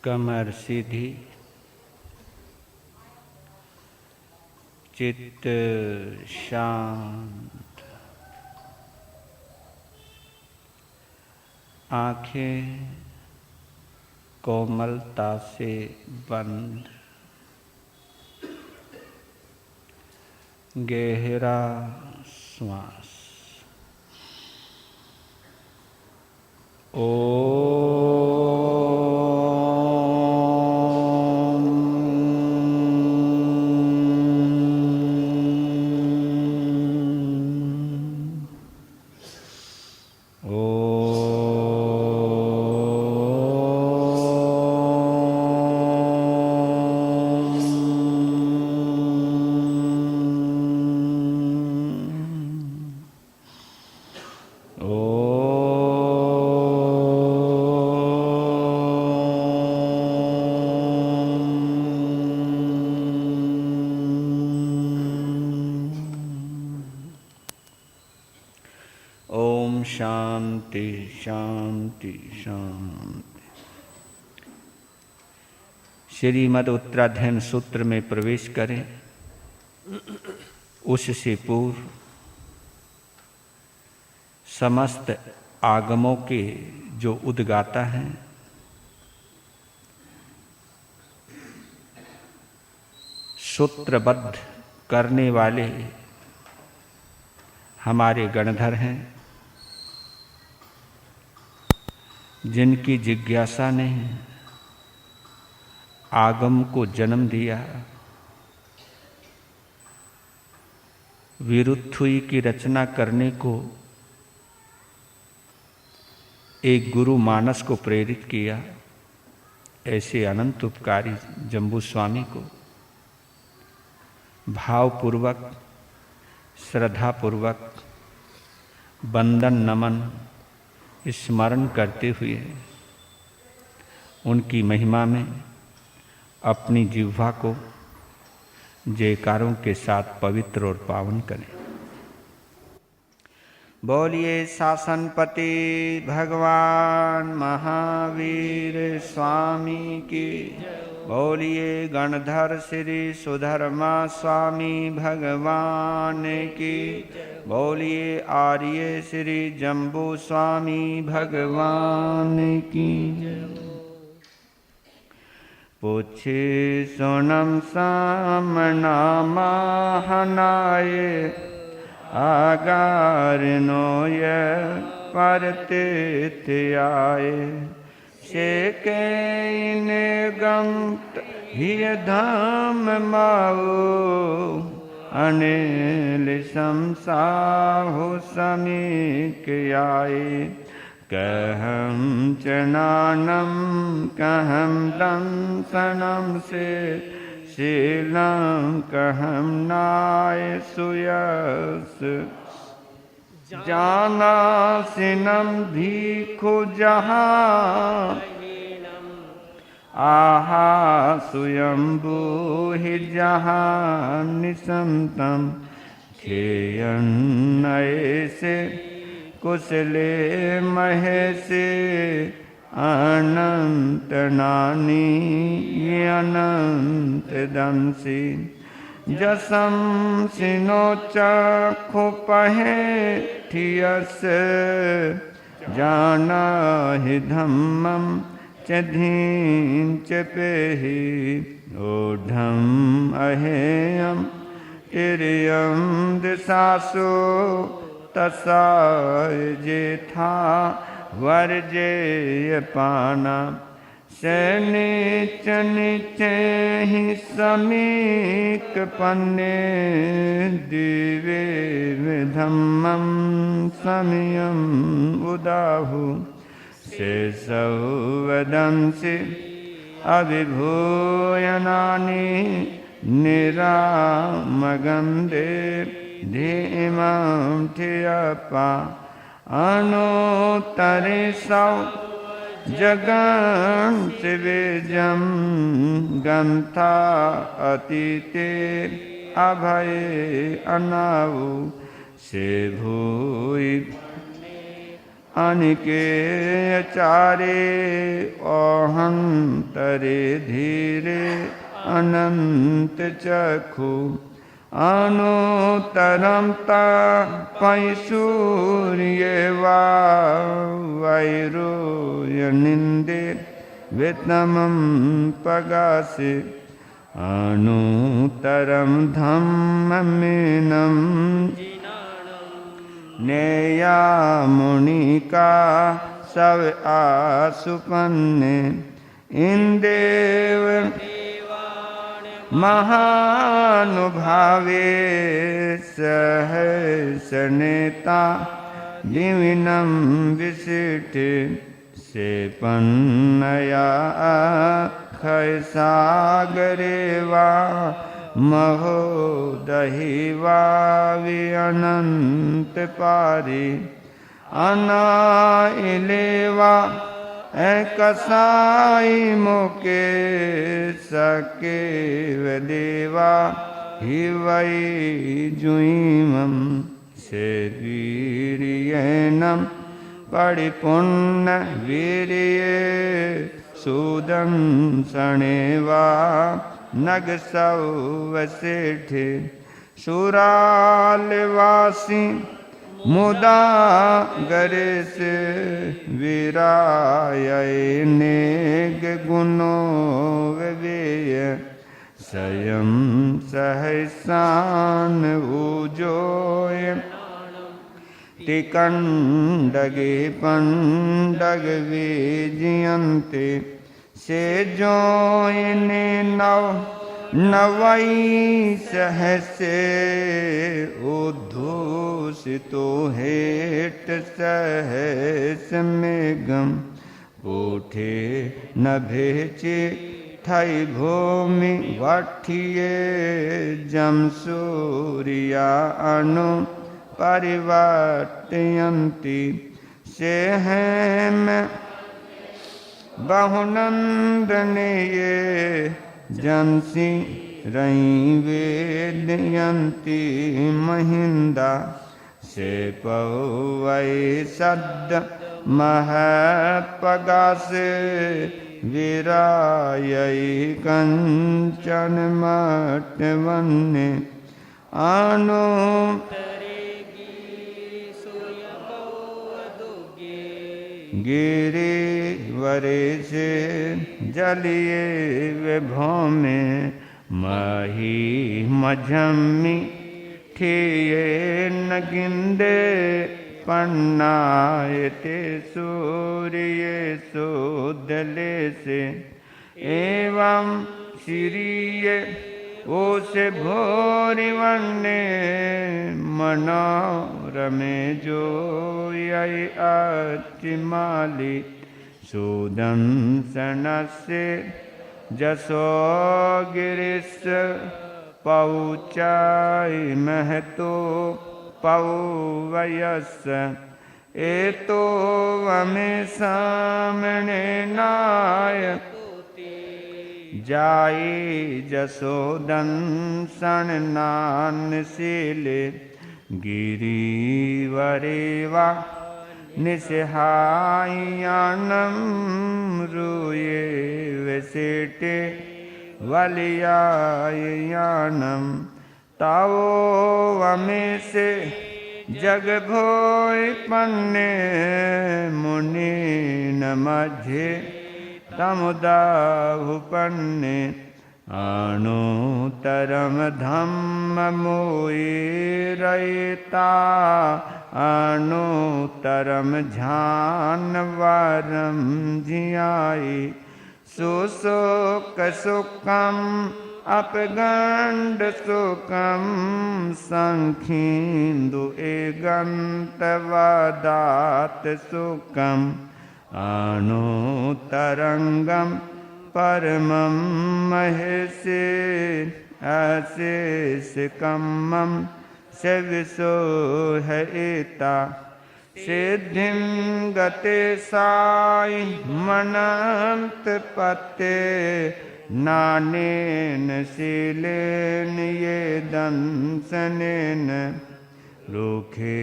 कमर सीधी, चित्त शांत, आंखें कोमलता से बंद, गहरा श्वास। ओम शांति शांति शांति। श्रीमद् उत्तराध्ययन सूत्र में प्रवेश करें। उससे पूर्व समस्त आगमों के जो उद्गाता हैं, सूत्रबद्ध करने वाले हमारे गणधर हैं, जिनकी जिज्ञासा ने आगम को जन्म दिया। विरुत्थुई की रचना करने को एक गुरु मानस को प्रेरित किया। ऐसे अनंत उपकारी जम्बू स्वामी को भावपूर्वक, श्रद्धापूर्वक वंदन नमन स्मरण करते हुए उनकी महिमा में अपनी जिह्वा को जयकारों के साथ पवित्र और पावन करें। बोलिए शासनपति भगवान महावीर स्वामी की। बोलिए गणधर श्री सुधर्मा स्वामी भगवान की। बोलिए आर्य श्री जम्बू स्वामी भगवान की। पूछे सोनम सामना महनाये, आगार नोय परते आए। शेके गंत हिय धाम माओ, अनिल शमसाहु समीक आए। कहम चनानम कहम दंसनम से, शीलम कहम नाय सुयस। जाना सिनम भीखु जहाँ, आहा स्वयंभू हि जहाँ निसंतम। खेयन ऐसे कुशले महेशे, अनंत नानी अनंत दंसी। जसम सिनो चखु पहे ठियस, जाना हि धम्मम च धीं च पेहि। ओढ़म अहेयम तिर्यम दिशासु, तसाय जेठा वर्जेय पाना। सैनिच नीचे ही समीक पन्ने, दिवे धम्मम समयम उदाहु। शेषौ वदंसि अभिभूयनानि, निरामगंधे धीमं ठियपा। अनुतरे सौ जगन्त वेजम, गंथा अतीते अभय अनावु। से भूय अनिके चारे ओहंतरे धीरे अनंत चखु अनुतरम तपै सूर्य वैरूय निंदे वितमं पगासे अनुतरम धम्ममीनं नेया मुनिका सब आसुपन्ने इंदेव महानुभावे सहसनेता दिविनं विशिष्टे से पन्नया अक्षय सागरे वा महोदहिवा विअनंत पारि अनाइलेवा एकसाई मुके सके वदेवा हि वै जुईमं से वीर्येनं परिपुण्य वीर्ये सुदंसनेवा नग सौवसेठे सुरालवासी मुदा गरे से वीराय नेग गुणो वेय स्वयं सहसान उजोय तिकंडगे पंडग विजयन्ते से जोयने नव नवई सहसे उद्धूषितो हेट सहस मेघम उठे न भेचे थई भूमि वठिए जम सूर्या अनु परिवर्तयन्ति से हेम बहुनंदने ये जंसी रई वेदयन्ति महिंदा से पवै सद्द महत्पगासे विरायै कंचन मटवन्ने अनु गिरि वरे से जलिए विभौमे मही मझम्मी ठिये नगिंदे पन्नायते सूर्य सुदले से एवं श्रीय ओसे भोरि वन्ने मनोरमे जो यई अचिमाली सुदंसनस्य जसो गिरिश पौचाय महतो पौवयस एतो वमे सामने नाय जाई जसोदंसन नानशीले गिरिवरेवा निसहायानं रूये वसेटे वलियायानं तावो वमेसे जग भोय पन्ने मुनि न मध्य तमुदाहुपन्ने अनुतरम धम्म मोयिरयिता अनुतरम झानवरम जियाई सुसुक सुखम अपगंड सुखम संखिंदु एगंतवदात सुखम अनुतरंगम परमं महेशे अशेष कम्मं सेविसो है एता सिद्धिं गते साई मनंत पते नानेन शीलेन ये दंसनेन रूखे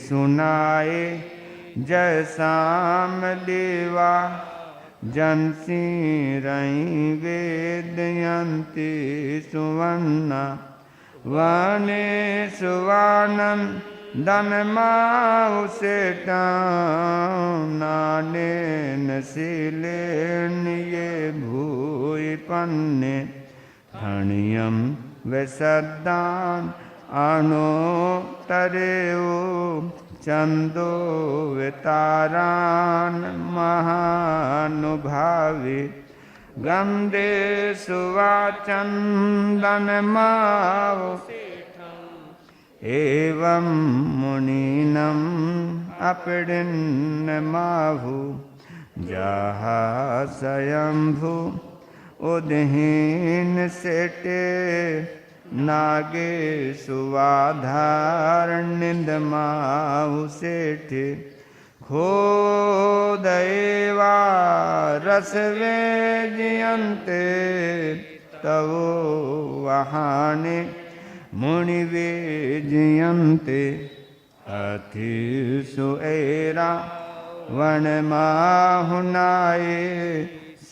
सुनाए जय श्याम लेवा जनसी रई वेदयंती सुवर्णा वने सुवानम दनमाउ नानेन शीलेन ये भूय पन्ने धनियम वसदान अणोतरेव चंदो वितारान महानुभावे गंधे सुवाचंदन माओ एवं मुनीनम अपड़िन्न माहु जहा स्वयंभू उदहीन सेटे नागे सुवाधार निंदमाहु सेठे खोदैवा रसवे जियन्ते तवो वहाने मुनिवे जियन्ते अतिसु एरा वनमाहुनाये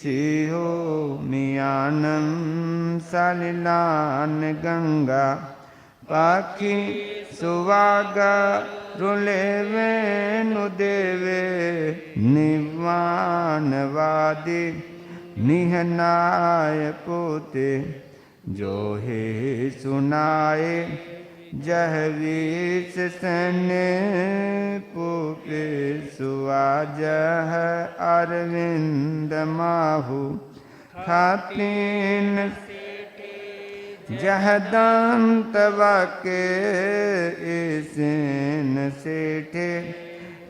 सिहो मियानम सलिलान गंगा पाखी सुवागा रुलेवे नुदेवे निवानवादी निहनाय पोते जो हे सुनाए जहवीस सने पुपे सुवाजह अरविंद माहु खातीन जहदंत वाके इसेन सेठे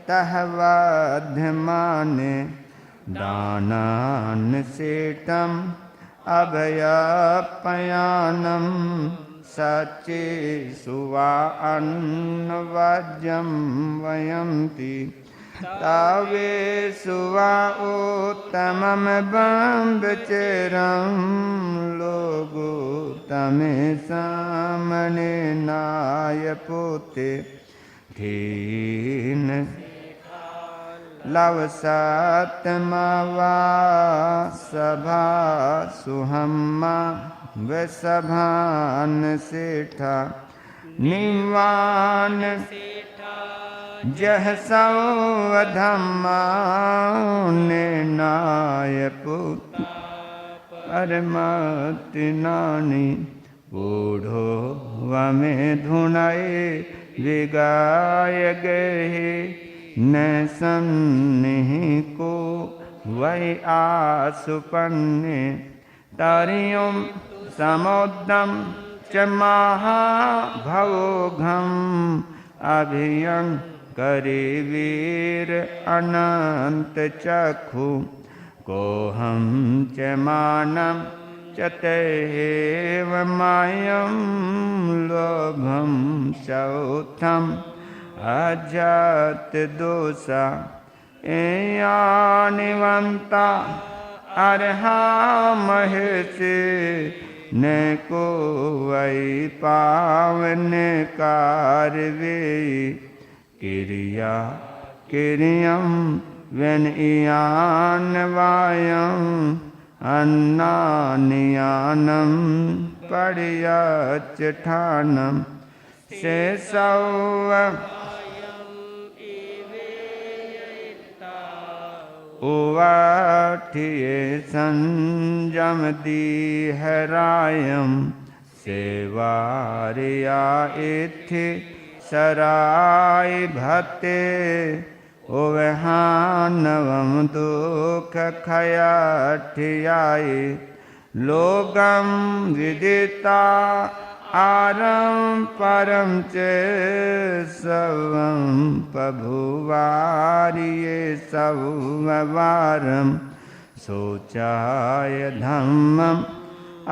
तहवाध्य माने दानान सेठम अभयपयानम सचे सुवा अन्नवाज्यम वयन्ति तावे सुवा उत्तमम बंबचेरम लोगो तमे सामने नाय पोते धीन लवसात्मवा सभा सुहम्मा वसभान सेठा निवान जह सौधम्माने नाय पुत परमति नानी बूढ़ो वमे धुनाए विगाय गए न सन्निहि को वै आसुपन्ने तारियों समुद्रम च महाभवोघम अभियं करे वीर अनंत चक्षु कोहम च मानम च तैव मायं लोभम चौथम अजात दोषा एयानिवंता अर्हा महेशे न को वै पावन कारवे क्रिया क्रियम व्यनयान वायम अन्नानियानम पर्यचठानम शेषव उवाठिये संजम दीहरायम सेवारिया इथि सराय भते ओवहानवम दुख खयाठियाय लोगम विदिता आरम परम च सवं पभुवारिये सववारम सोचाय धम्मम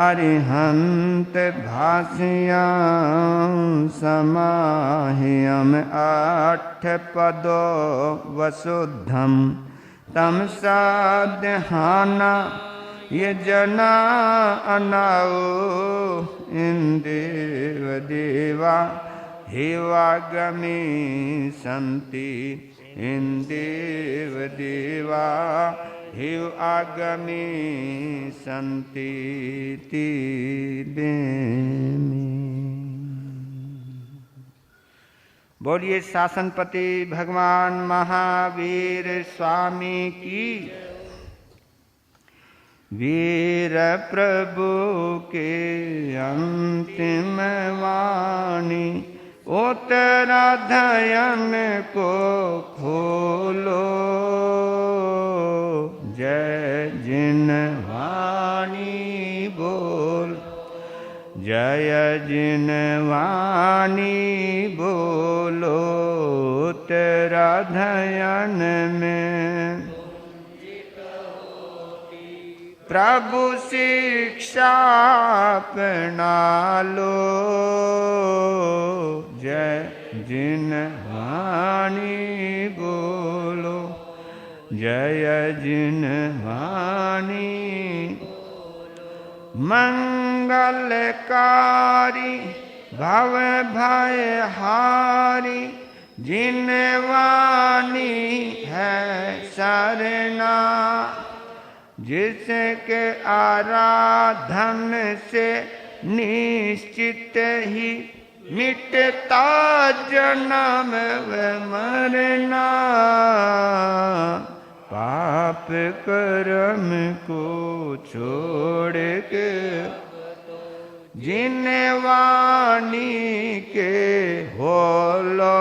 अरिहंत भाष्यं समाह्यम आठ पदो वसुद्धम तम साध्यहाना ये जना अनाओ इंदेव देवा हेवागमी संति इंदेव देवा हिव आगमे संतीति बेमी। बोलिए शासनपति भगवान महावीर स्वामी की। वीर प्रभु के अंतिम वाणी उत्तराधयन को खोलो। जय जिन वाणी बोल, जय जिन वाणी बोलो उत्तराधयन में। प्रभु शिक्षा अपना लो। जय जिन वाणी बोलो, जय जिन वाणी। मंगलकारी भव भय हारी जिन वाणी है सरना। जिसके आराधन से निश्चित ही मिटता जन्म व मरना। पाप कर्म को छोड़ के जिन वाणी के होलो।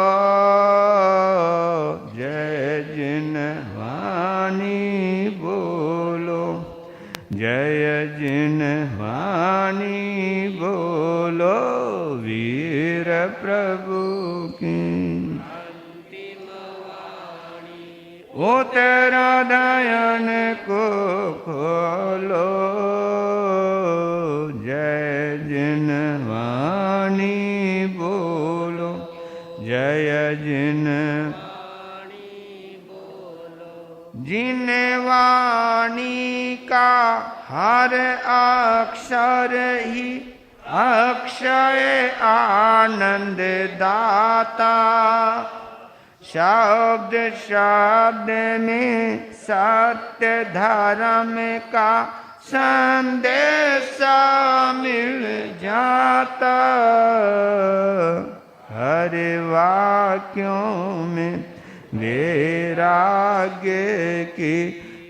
जय जिन वाणी बोलो, जय जिन वाणी बोलो वीर प्रभु की। उत्तराधयन को खोलो। जय जिन वाणी बोलो, जय जिन। जिन वाणी का हर अक्षर ही अक्षय आनंद दाता। शब्द शब्द में सत्य धर्म का संदेश मिल जाता। हर वाक्यों में वैराग्य की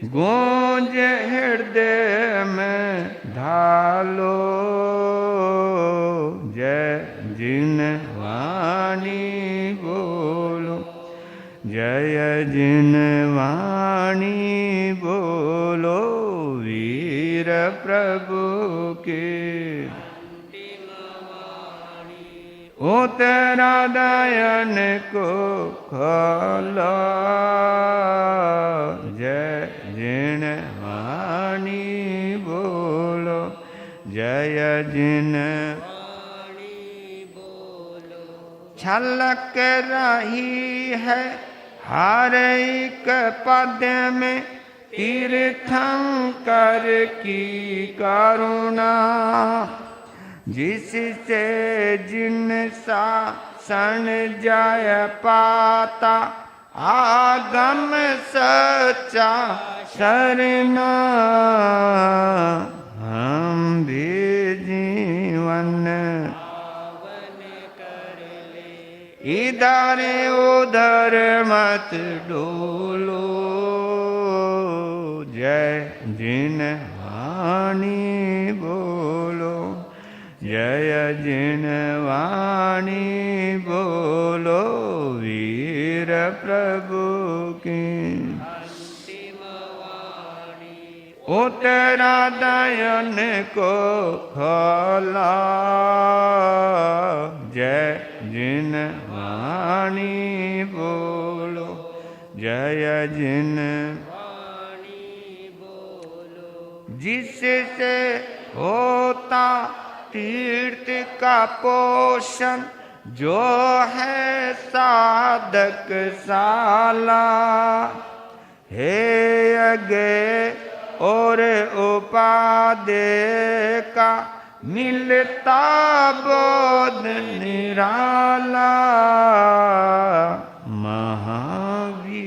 गूंज हृदय में ढालो। जय जिन वाणी बोलो, जय जिन वाणी बोलो वीर प्रभु के। उत्तराधयन को खोलो। जय जिन वाणी बोलो, जय जिन। छलक रही है हर एक पद में तीर्थंकर की करुणा। जिससे जिन शासन जय पाता आगम सच्चा शरणा। हम भी जीवन इधर उधर मत डोलो। जय जिन वाणी बोलो, जय जिन वाणी बोलो वीर प्रभु की। उत्तराधयन को खोला। जय जिन वाणी बोलो, जय जिन। जिससे होता तीर्थ का पोषण जो है साधक साला। हे अगे और उपादेय का मिलता बोध निराला। महावीर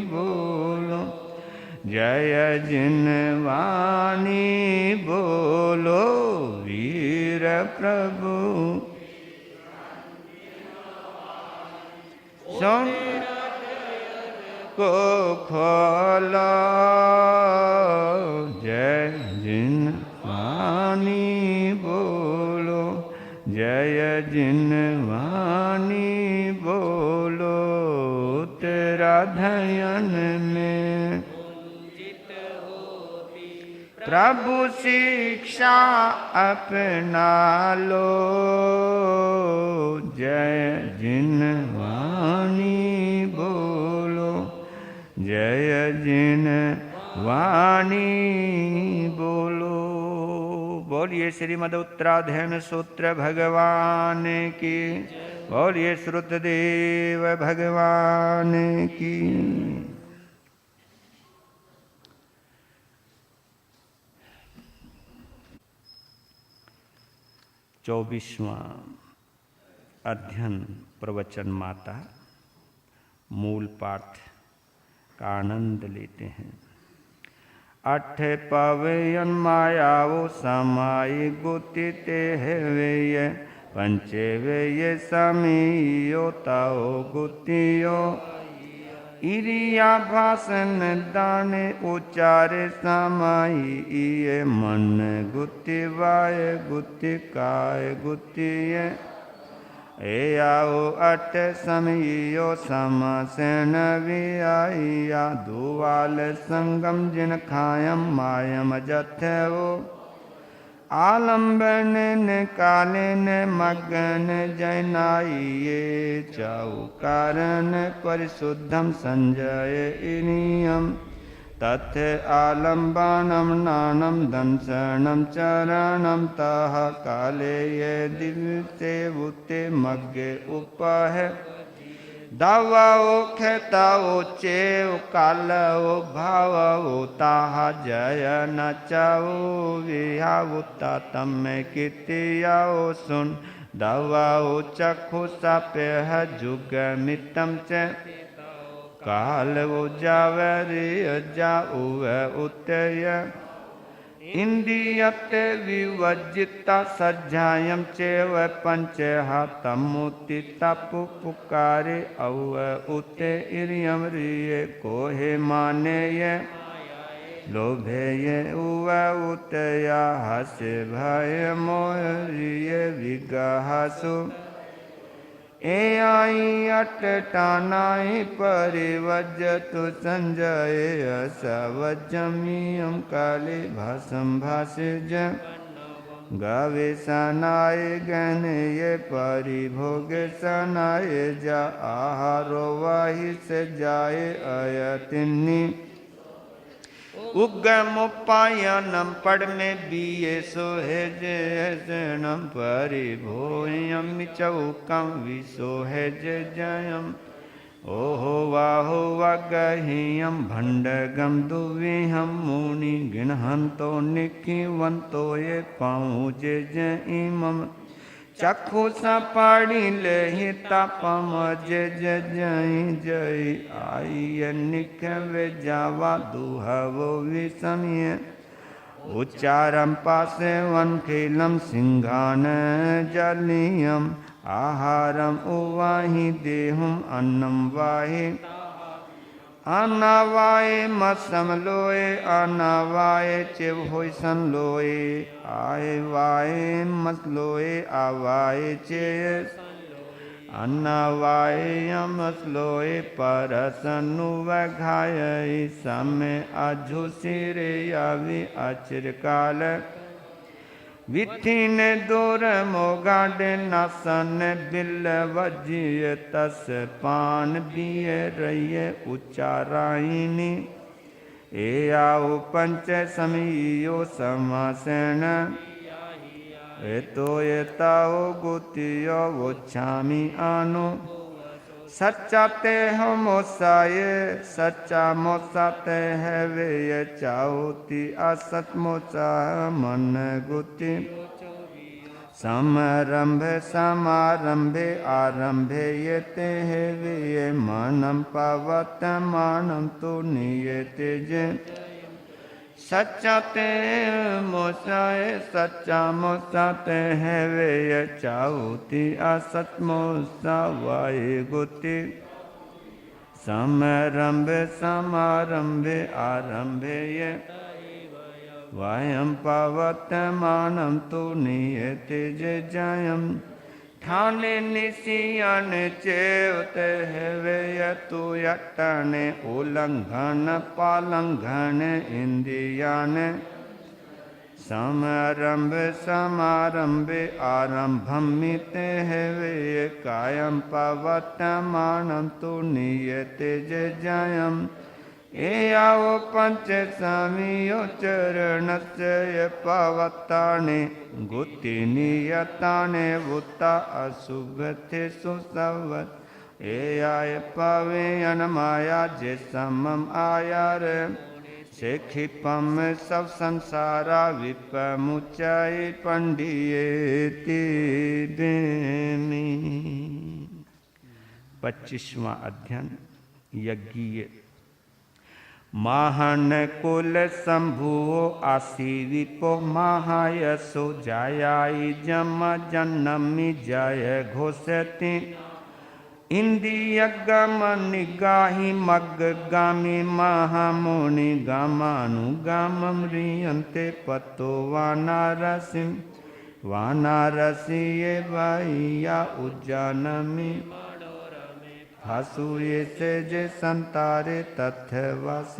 बोलो, जय जिनवानी बोलो, वीर प्रभु सुन को खोलो, जय जिनवानी बोलो, जय जिनवानी बोलो, तेरा धयन में प्रभु शिक्षा अपना लो, जय जिनवानी बोलो, जय जिनवानी बोलो। बोलिए श्रीमद् उत्तराधयन सूत्र भगवान की, बोलिए श्रुतदेव भगवान की। 24वां अध्ययन प्रवचन माता मूल पाठ का आनंद लेते हैं। अठ पवयन मायाओ समाई गुतिते वेय, पंचे वेय समीयो ताओ गुतियो, इरिया भाषण दाने उचारे समाई, इये मन गुति वाय गुति काय गुतिय, ए आओ अट समयो समसेन विया, दुवाल संगम जिन खायम मायम जथवो, आलम्बन कालन मगन जैनाइये, चौकारन परिशुद्धम संजय इनियम, तथ आलम्बनम नानम दंसनम चरणम, तह काले ये दिवते वुते मग्गे उपह, दवाओ खेताओ चेव कालो भावो, ताहा जय नचाओ विहावुता तम कीर्तियाओ सुन, दवाओ चक्षु सपेह जुग मितम च, काल वो जावरी जाऊव उतय, इंदियत विवजिता सज्जायम चेव पंचहा, तमुति तपु पुकारे अव उते इरियम रिये, कोहे माने ये लोभे ये उव उतया, हसे भय मोह रिये विगहसु, ए आई अट टानाई परिवजतु संजय, सवजमियम काले भाषम भाषज, गावे सनाय गण ये परिभोग सनाय जा, आहारो वाहि से जाए अयतिनी, उग्गमुपायनम पड़ में बीए सोहेज शरणम, परिभोयम चौकम विसोहेज जयम, ओहो वाहो वागहियम भंडगम दुविहम, मुनि गिणहंतो निखिवंतो ये पाऊजे जइमम, चक्षु सपाड़ी लेहि तापम जय जय जय, आई निखवे जावा दुहवो विषमय, उच्चारम पासे वनखिलम सिंहान जलियम, आहारम उवाहि देहुम अन्नम वाहि, अनावाय मसम लोए, अनावाय चिव होइसन लोए, आय वाय मस लोए आवाय चेस, अनावाय यमस लोए परसनु वघाय, समय अझुसिरे यावि अचिरकाल, विथिन दूर मोगाड नासन बिल वजिय, तस पान बिय रय उच्चारायिनी, ए आओ पंच समीयो समासेन, ए तो ये ताओ गुतियो वोच्छामि आनो, सच्चा ते हो मोसाये सच्चा मोसा ते है वे ये चाहोती असत मोचा मन गुति, समारंभ समारंभे आरंभे येते वे मानं पवतमानं तु नियते जे सच्चा ते मोसाए सच्चा मोसा ते वे चाउति असत मोसा वाय गुति समारंभ समारंभे आरंभे ये वायं पवतमानं तु नियते जयं ठाने निशियन चेवते वे यतु यतने उल्लंघन पालंघन इंद्रियान समारंभ समारंभे आरंभमिते वे कायं पवतमानं तु नियते जयं एयाव पंच सामियो चरणस्य पवताने गुति नियताने वुता असुगते सुसवत एयाय पवे अनमाया जे समम आयार शेखिपम सब संसारा विपमुचाई पंडियेति देमी। 25वां अध्ययन यज्ञीय। महान कुल शंभुओ आसी विपो महायसो जायाई जम जन्नमी जय घोषति इंद्रियगम निगाहि मग्ग गामी महामुनि गामानुगाम म्रियन्ते पतो वानारसिं वानारसिये वाया उज्जानमी हासुये से जे संतारे तथवास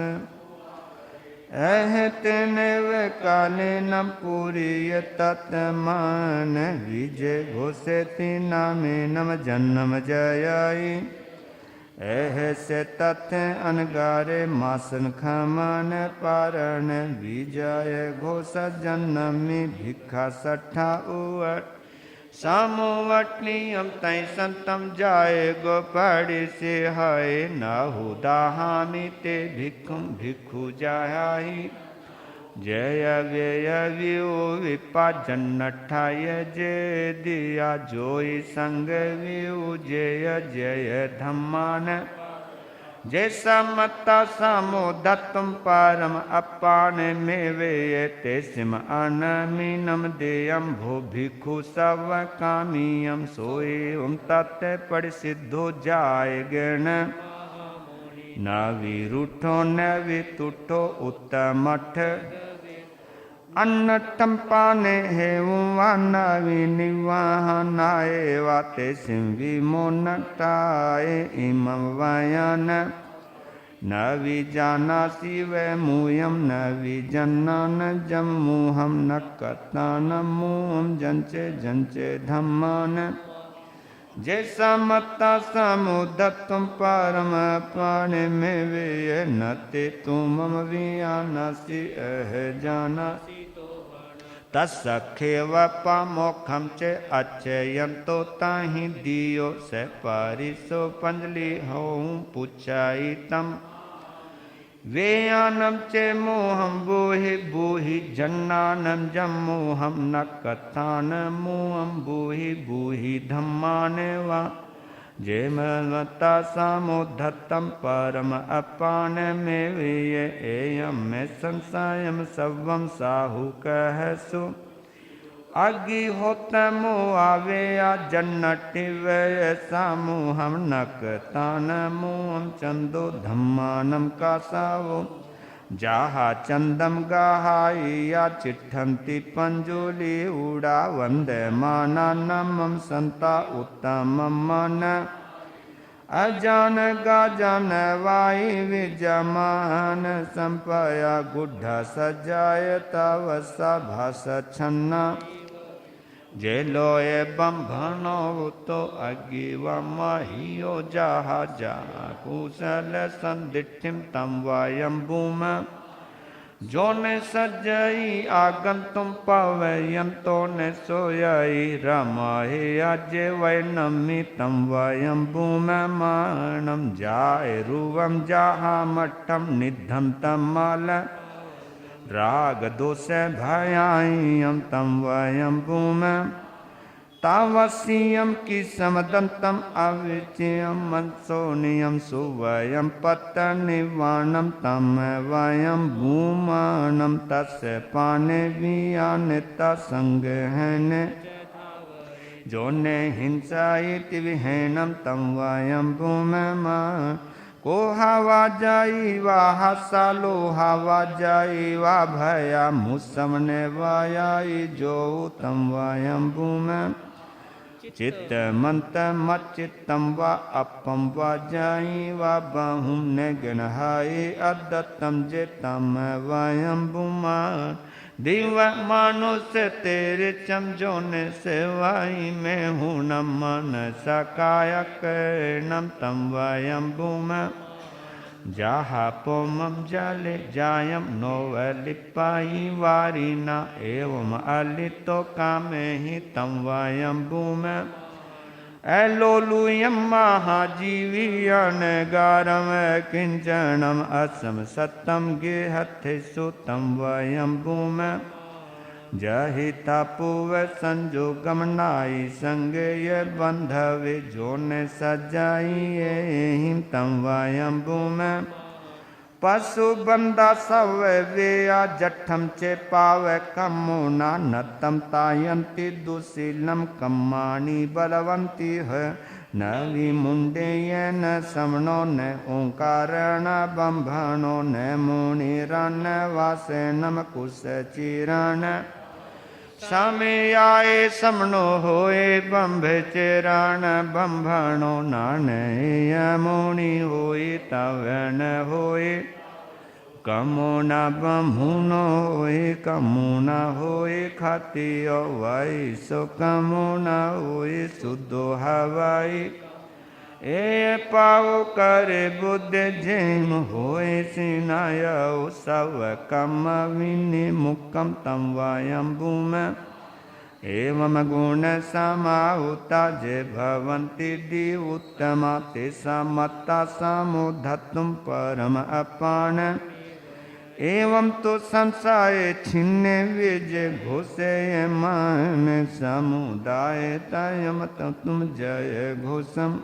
तेने वे काले न पूरी तत्मान विजय घोषेति नामे नम जन्म जयाई से तथ्य अनगारे मासन खमन पारण विजय घोष जन्मी भिक्षा सठा उवट सामोवटनियम तय संतम जाए गोपड़ी से हाय नाहुदाहामि ते भिक्खुम भिक्खु जायाहि जय व्यय वियो विपाजन्नठाय जय दिया जोई संग वियो जय जय धम्मान जैसा मत्ता सामो दत्तम परम अपान में वे ते सिम अनमीनम देयम भो भिक्षु सव कामियम सोए तत् परिसिद्धो जाय गण न विरूठो न वितुठो उत्तमठ अन्नटम पाने हे वाना विनिवाहनाए वाते सिम विमोनटाए इमं वायन न विजानासि वै मूयं न विजन्नान जम्मूहं न कतान मूहं जंचे जंचे धम्मान जैसा मत्ता समुदत्तम परम पाने में वे नते तुम वियानासि जानासि तस्खेव पामोखम च अचयंतो ताहि दियो से परिसो पंजलि हों पुछाई तम वेयानम चे मोहम बूहि बूहि जन्नानम जम्मूहम न कथान मोहम बूहि बूहि धम्मान वा जय मता सामोधत्तम परम अपान में वे एयम में संसायम सवम साहु कहसु आगी होतमो आवेया जन्नति वे सामूहम नकतान मोहम चंदो धम्मानम कासावो जाहा चंदम गाहाया चिट्ठन्ति पंजुली उड़ा वंदे माना नमम संता उत्तमम मन अजान गाजन वाई विजमान संपया गुड्ढा सजाय तव सभास छन्ना जे लोए बंभनो तो अगिवमहियो जहा जा कुशल संदिठिम तम वायम भूम जो ने सजई आगंतुम पवयंतो ने सोयई रमाहे अजय वैनमी तम वयम भूम मानम जाय रुवम जहा मठम निधम तमाल राग दोष भयायम तम वयम भूम तावस्यम की समदंतम अविचयम मनसोनियम सुवयम पतनिवाणम तम वयम भूमानम तस्य पाने वियानिता संगहन जोने हिंसा इति विहेनम तम वयम भूममा को हवा जाई वा हसालो हवा जाई वा भया मुसमने वायाई जो तम वयम भूम चित्त मंत मच्चित्तम वा अपम वा जाई वा बहुम ने गणहाई अदत्तम जेतम वयम भूमा दिव मानुष तेरे चमजोने सेवाई में हूँ न मन सकायक नम तम वयम भूम जहा पोमम जले जायम नोवलिपाई वारिना एवं अलितो कामे ही तम वयम भूम एलोलुयम महाजीवियन गारम किंचनम असम सतम गेहथे सुतम वयम भूम जहि तापुव संजोगम नाई संगे ये बंधवे जोने सजाई हिम तम वयम भूम पशु बंदा सव वेया जठम चे पावे कमुना नतम तायंती दुशीलम कम्माणी बलवंती है नवी मुंडे ये न समनो न ओंकारण बंभनो न मुनिरन वासे नम कुश चिरण समयाए समनो होए बंभे चेरण बंभनो नाने यमुनि होए तवन होए कमुना बमुनो होए कमुना होए खातियो वाई सो कमुना होए सुदो हवाई ए पाओ करे बुद्ध जेम होए सिनाय सब कम विनि मुक्कम तम वयम भूम एवं गुण समाहुता जे भवन्ति दि उत्तमा ते समत्ता समुद्धतुम परम अपान एवं तो संसाय छिन्ने विजय घोषे मान समुदाय तयम तुम जय घोषम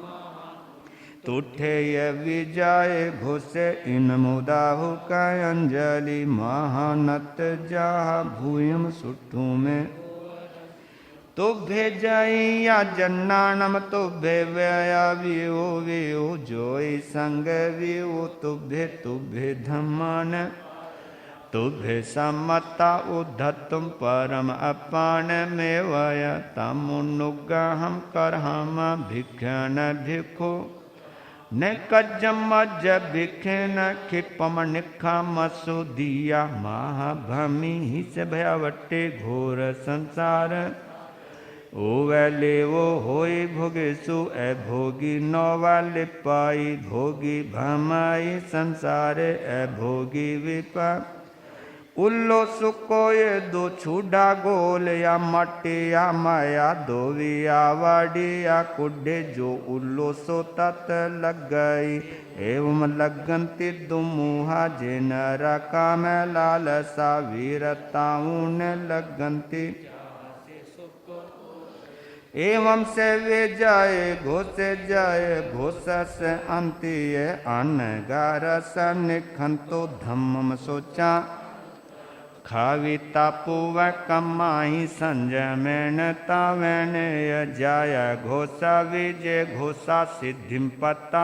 तुठे ये विजय घोषे इन मुदाहु का अंजलि महानत जा भूयम सुठू में तुभे जया जन्नानम तुभे व्यया वियो वियो जोई संग वियो तुभे तुभे धम्मान तुभे सम्मता उद्धतुम परम अपान में वय तमुनुग्रहम करहम भिक्षण भिक्षु न कज्जमज भिक्षण क्षिपम निखम सुदिया महाभमी हिस भयावटे घोर संसार ओ वैले वो होई भोगेशु ए भोगी नौवाले पाई भोगी भमाई संसार ए भोगी विपा उल्लो सुको ये दो छूडा गोल या मटे या माया दोविया वाड़ी या कुड्डे जो उल्लो सो तत लग गई एवं लगंती दुमुहा जे नरका में लालसा वीरताऊन लगंती एवं से वे जाए घोष से अंतिय अनगार निखंतो धम्मम सोचा खावी तापुव कमाई संजमेन तावेन जाय घोषा विजय घोषा सिद्धिम पता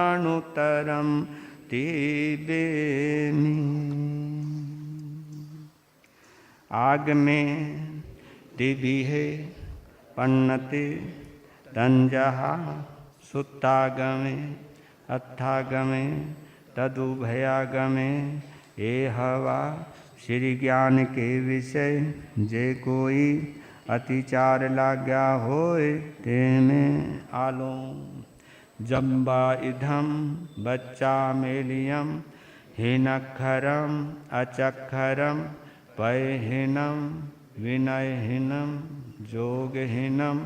अनुतरम तिबेमि आग में दिविहे पन्नति तंजहा सुत्तागमे अत्थागमे तदुभयागमे ये हवा श्री ज्ञान के विषय जे कोई अतिचार लाग्या होए ते में आलो जम्बा इधम बच्चा मेलियम हिनक्षरम अचक्षरम पयहीनम विनयहीनम जोगहीनम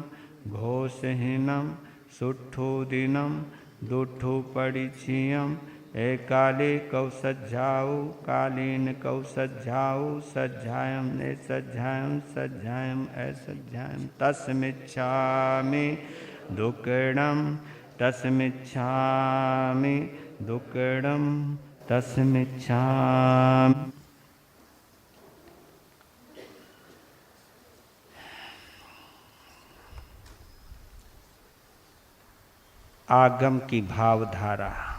घोषहीनम सुठो दिनम दुठो परिचियम हे काले कौ सज्जाओ कालीन कौ सज्जाओ सज्जायम ने सज्जायम सज्जायम असज्जायम तस्मिच्छामि दुक्कडम तस्मिच्छामि दुक्कडम तस्मिच्छामि। आगम की भावधारा।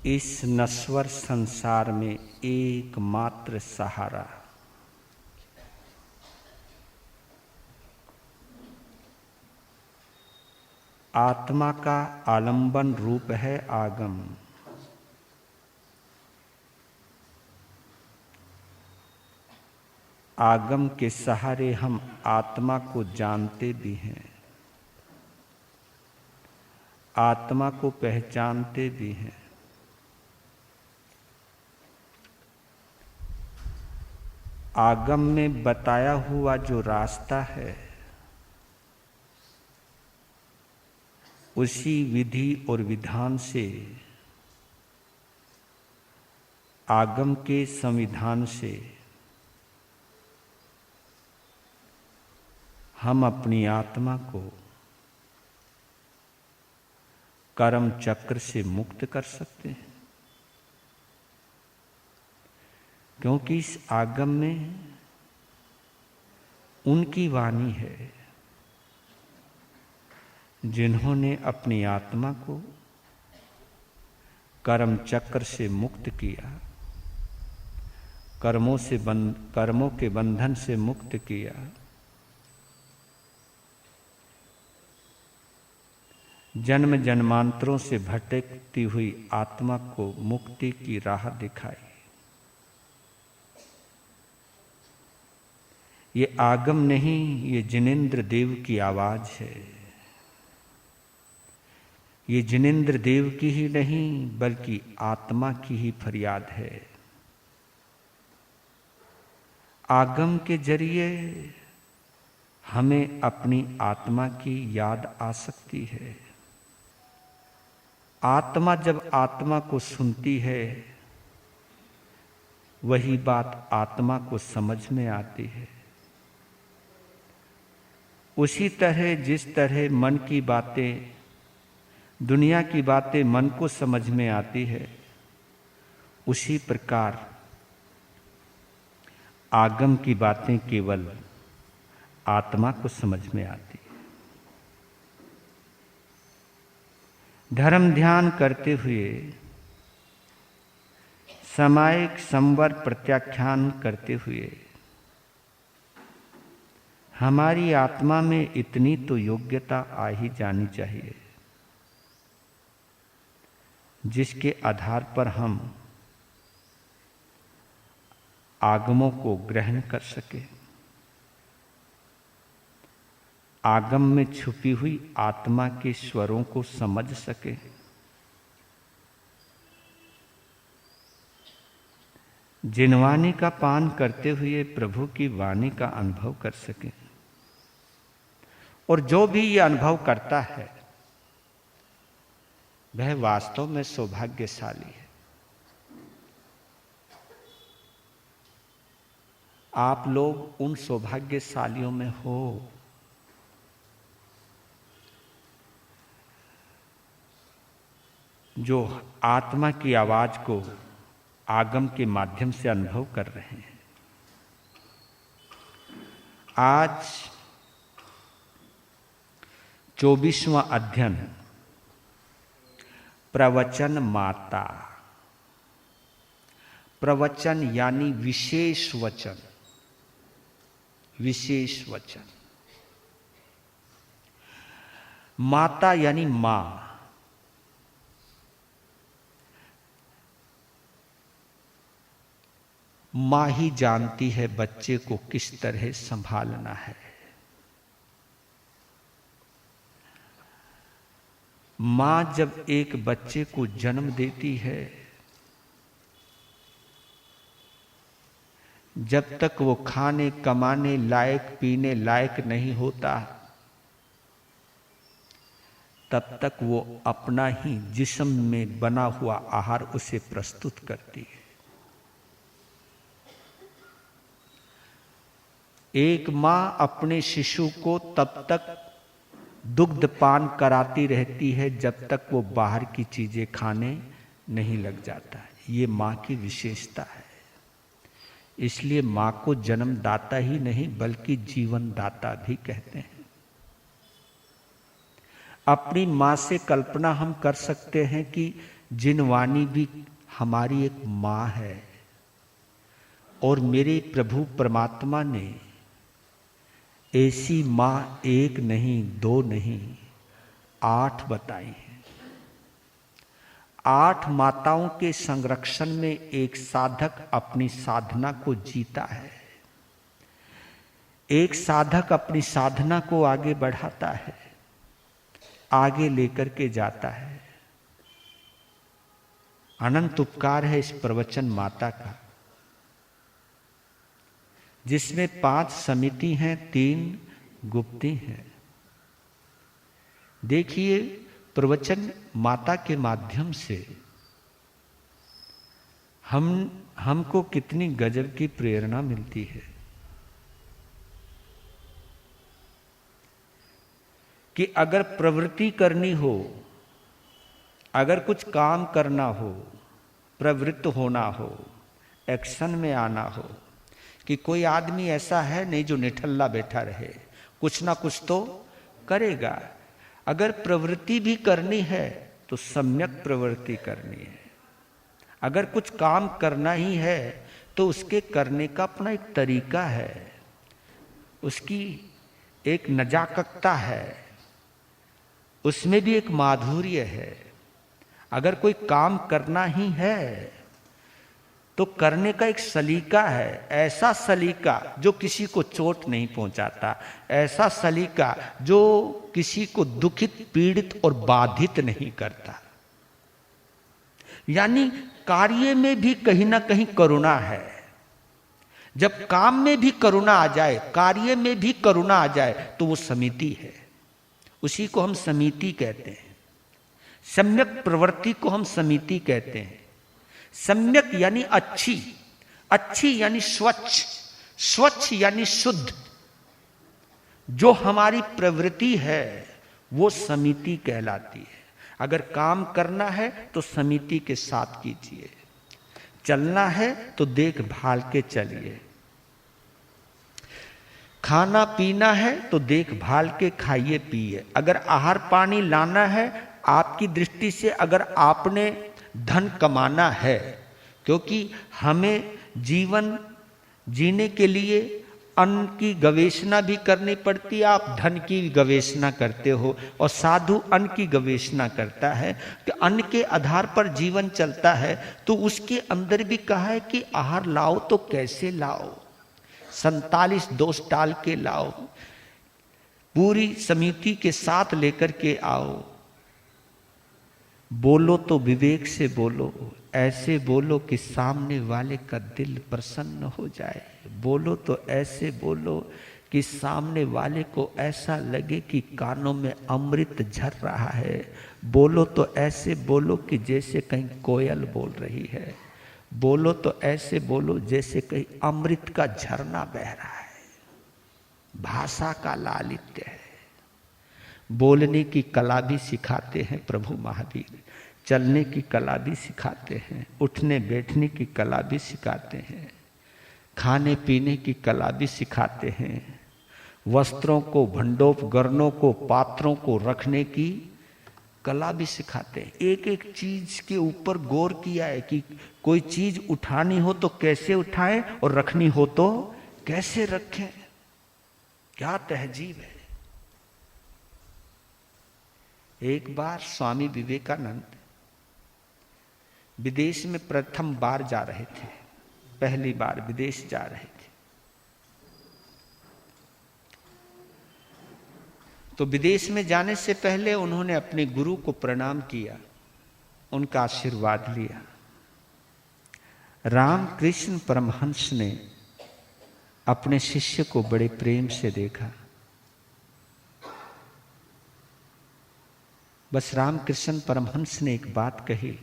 इस नश्वर संसार में एकमात्र सहारा आत्मा का आलंबन रूप है आगम। आगम के सहारे हम आत्मा को जानते भी हैं, आत्मा को पहचानते भी हैं। आगम में बताया हुआ जो रास्ता है उसी विधि और विधान से, आगम के संविधान से हम अपनी आत्मा को कर्म चक्र से मुक्त कर सकते हैं, क्योंकि इस आगम में उनकी वाणी है जिन्होंने अपनी आत्मा को कर्म चक्र से मुक्त किया, कर्मों के बंधन से मुक्त किया, जन्म जन्मांतरों से भटकती हुई आत्मा को मुक्ति की राह दिखाई। ये आगम नहीं, ये जिनेंद्र देव की आवाज है। ये जिनेंद्र देव की ही नहीं बल्कि आत्मा की ही फरियाद है। आगम के जरिए हमें अपनी आत्मा की याद आ सकती है। आत्मा जब आत्मा को सुनती है, वही बात आत्मा को समझ में आती है। उसी तरह जिस तरह मन की बातें, दुनिया की बातें मन को समझ में आती है, उसी प्रकार आगम की बातें केवल आत्मा को समझ में आती है। धर्म ध्यान करते हुए, सामायिक संवर प्रत्याख्यान करते हुए हमारी आत्मा में इतनी तो योग्यता आ ही जानी चाहिए जिसके आधार पर हम आगमों को ग्रहण कर सके, आगम में छुपी हुई आत्मा के स्वरों को समझ सके। जिनवाणी का पान करते हुए प्रभु की वाणी का अनुभव कर सके। और जो भी ये अनुभव करता है वह वास्तव में सौभाग्यशाली है। आप लोग उन सौभाग्यशालियों में हो जो आत्मा की आवाज को आगम के माध्यम से अनुभव कर रहे हैं। आज 24वां अध्ययन प्रवचन माता। प्रवचन यानी विशेष वचन, विशेष वचन। माता यानी मां। मां ही जानती है बच्चे को किस तरह संभालना है। मां जब एक बच्चे को जन्म देती है, जब तक वो खाने कमाने लायक, पीने लायक नहीं होता, तब तक वो अपना ही जिस्म में बना हुआ आहार उसे प्रस्तुत करती है। एक माँ अपने शिशु को तब तक दुग्ध पान कराती रहती है जब तक वो बाहर की चीजें खाने नहीं लग जाता है। ये माँ की विशेषता है। इसलिए माँ को जन्मदाता ही नहीं बल्कि जीवन दाता भी कहते हैं। अपनी माँ से कल्पना हम कर सकते हैं कि जिनवानी भी हमारी एक माँ है और मेरे प्रभु परमात्मा ने ऐसी माँ एक नहीं, दो नहीं, 8 बताई हैं। 8 माताओं के संरक्षण में एक साधक अपनी साधना को जीता है। एक साधक अपनी साधना को आगे बढ़ाता है, आगे लेकर के जाता है। अनंत उपकार है इस प्रवचन माता का, जिसमें 5 समिति हैं, 3 गुप्ती हैं। देखिए, प्रवचन माता के माध्यम से हमको कितनी गजब की प्रेरणा मिलती है कि अगर प्रवृत्ति करनी हो, अगर कुछ काम करना हो, प्रवृत्त होना हो, एक्शन में आना हो, कि कोई आदमी ऐसा है नहीं जो निठल्ला बैठा रहे, कुछ ना कुछ तो करेगा। अगर प्रवृत्ति भी करनी है तो सम्यक प्रवृत्ति करनी है। अगर कुछ काम करना ही है तो उसके करने का अपना एक तरीका है, उसकी एक नजाकता है, उसमें भी एक माधुर्य है। अगर कोई काम करना ही है तो करने का एक सलीका है, ऐसा सलीका जो किसी को चोट नहीं पहुंचाता, ऐसा सलीका जो किसी को दुखित, पीड़ित और बाधित नहीं करता। यानी कार्य में भी कहीं ना कहीं करुणा है। जब काम में भी करुणा आ जाए, कार्य में भी करुणा आ जाए तो वो समिति है। उसी को हम समिति कहते हैं। सम्यक प्रवृत्ति को हम समिति कहते हैं। सम्यक यानी अच्छी, अच्छी यानी स्वच्छ, स्वच्छ यानी शुद्ध। जो हमारी प्रवृत्ति है वो समिति कहलाती है। अगर काम करना है तो समिति के साथ कीजिए, चलना है तो देखभाल के चलिए, खाना पीना है तो देखभाल के खाइए पिए। अगर आहार पानी लाना है आपकी दृष्टि से, अगर आपने धन कमाना है, क्योंकि हमें जीवन जीने के लिए अन्न की गवेषणा भी करनी पड़ती है। आप धन की गवेषणा करते हो और साधु अन्न की गवेषणा करता है कि अन्न के आधार पर जीवन चलता है। तो उसके अंदर भी कहा है कि आहार लाओ तो कैसे लाओ, 47 दोष टाल के लाओ, पूरी समिति के साथ लेकर के आओ। बोलो तो विवेक से बोलो, ऐसे बोलो कि सामने वाले का दिल प्रसन्न हो जाए। बोलो तो ऐसे बोलो कि सामने वाले को ऐसा लगे कि कानों में अमृत झर रहा है। बोलो तो ऐसे बोलो कि जैसे कहीं कोयल बोल रही है। बोलो तो ऐसे बोलो जैसे कहीं अमृत का झरना बह रहा है। भाषा का लालित्य है। बोलने की कला भी सिखाते हैं प्रभु महावीर, चलने की कला भी सिखाते हैं, उठने बैठने की कला भी सिखाते हैं, खाने पीने की कला भी सिखाते हैं, वस्त्रों को, भंडोपकरणों को, पात्रों को रखने की कला भी सिखाते हैं। एक एक चीज के ऊपर गौर किया है कि कोई चीज उठानी हो तो कैसे उठाएं और रखनी हो तो कैसे रखें। क्या तहजीब है। एक बार स्वामी विवेकानंद विदेश में प्रथम बार जा रहे थे, पहली बार विदेश जा रहे थे। तो विदेश में जाने से पहले उन्होंने अपने गुरु को प्रणाम किया, उनका आशीर्वाद लिया। रामकृष्ण परमहंस ने अपने शिष्य को बड़े प्रेम से देखा। बस रामकृष्ण परमहंस ने एक बात कही,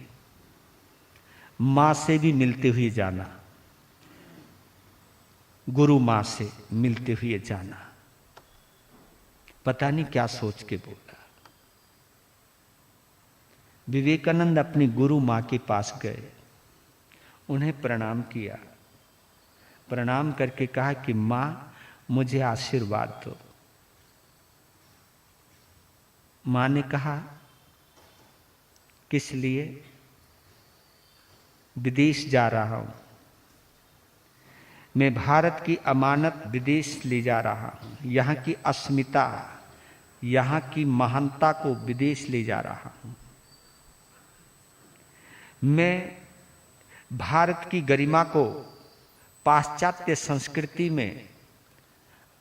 मां से भी मिलते हुए जाना, गुरु मां से मिलते हुए जाना। पता नहीं क्या सोच के बोला। विवेकानंद अपनी गुरु मां के पास गए, उन्हें प्रणाम किया, प्रणाम करके कहा कि मां मुझे आशीर्वाद दो। मां ने कहा किस लिए? विदेश जा रहा हूं, मैं भारत की अमानत विदेश ले जा रहा हूं, यहां की अस्मिता, यहां की महानता को विदेश ले जा रहा हूं। मैं भारत की गरिमा को पाश्चात्य संस्कृति में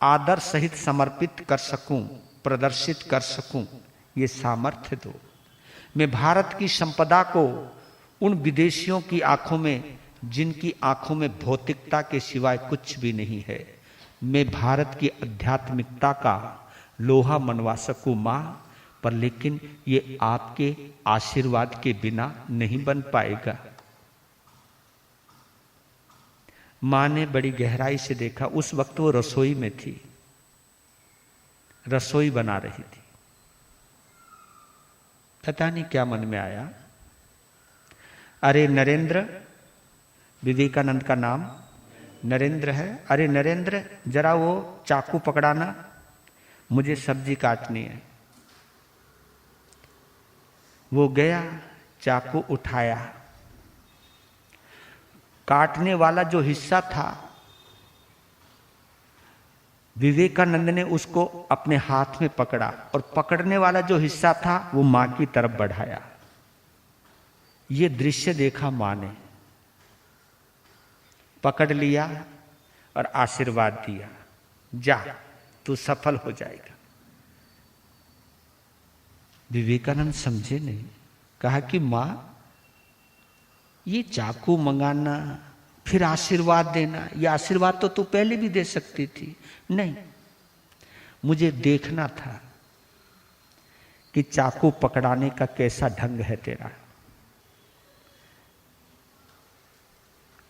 आदर सहित समर्पित कर सकूं, प्रदर्शित कर सकूं, ये सामर्थ्य दो। मैं भारत की संपदा को उन विदेशियों की आंखों में, जिनकी आंखों में भौतिकता के सिवाय कुछ भी नहीं है, मैं भारत की आध्यात्मिकता का लोहा मनवा सकूं मां, पर लेकिन ये आपके आशीर्वाद के बिना नहीं बन पाएगा। मां ने बड़ी गहराई से देखा। उस वक्त वो रसोई में थी, रसोई बना रही थी। पता नहीं क्या मन में आया, अरे नरेंद्र, विवेकानंद का नाम नरेंद्र है, अरे नरेंद्र जरा वो चाकू पकड़ाना, मुझे सब्जी काटनी है। वो गया, चाकू उठाया, काटने वाला जो हिस्सा था विवेकानंद ने उसको अपने हाथ में पकड़ा, और पकड़ने वाला जो हिस्सा था वो मां की तरफ बढ़ाया। ये दृश्य देखा मां ने, पकड़ लिया और आशीर्वाद दिया, जा तू सफल हो जाएगा। विवेकानंद समझे नहीं, कहा कि मां ये चाकू मंगाना फिर आशीर्वाद देना, ये आशीर्वाद तो तू पहले भी दे सकती थी। नहीं, मुझे देखना था कि चाकू पकड़ाने का कैसा ढंग है तेरा।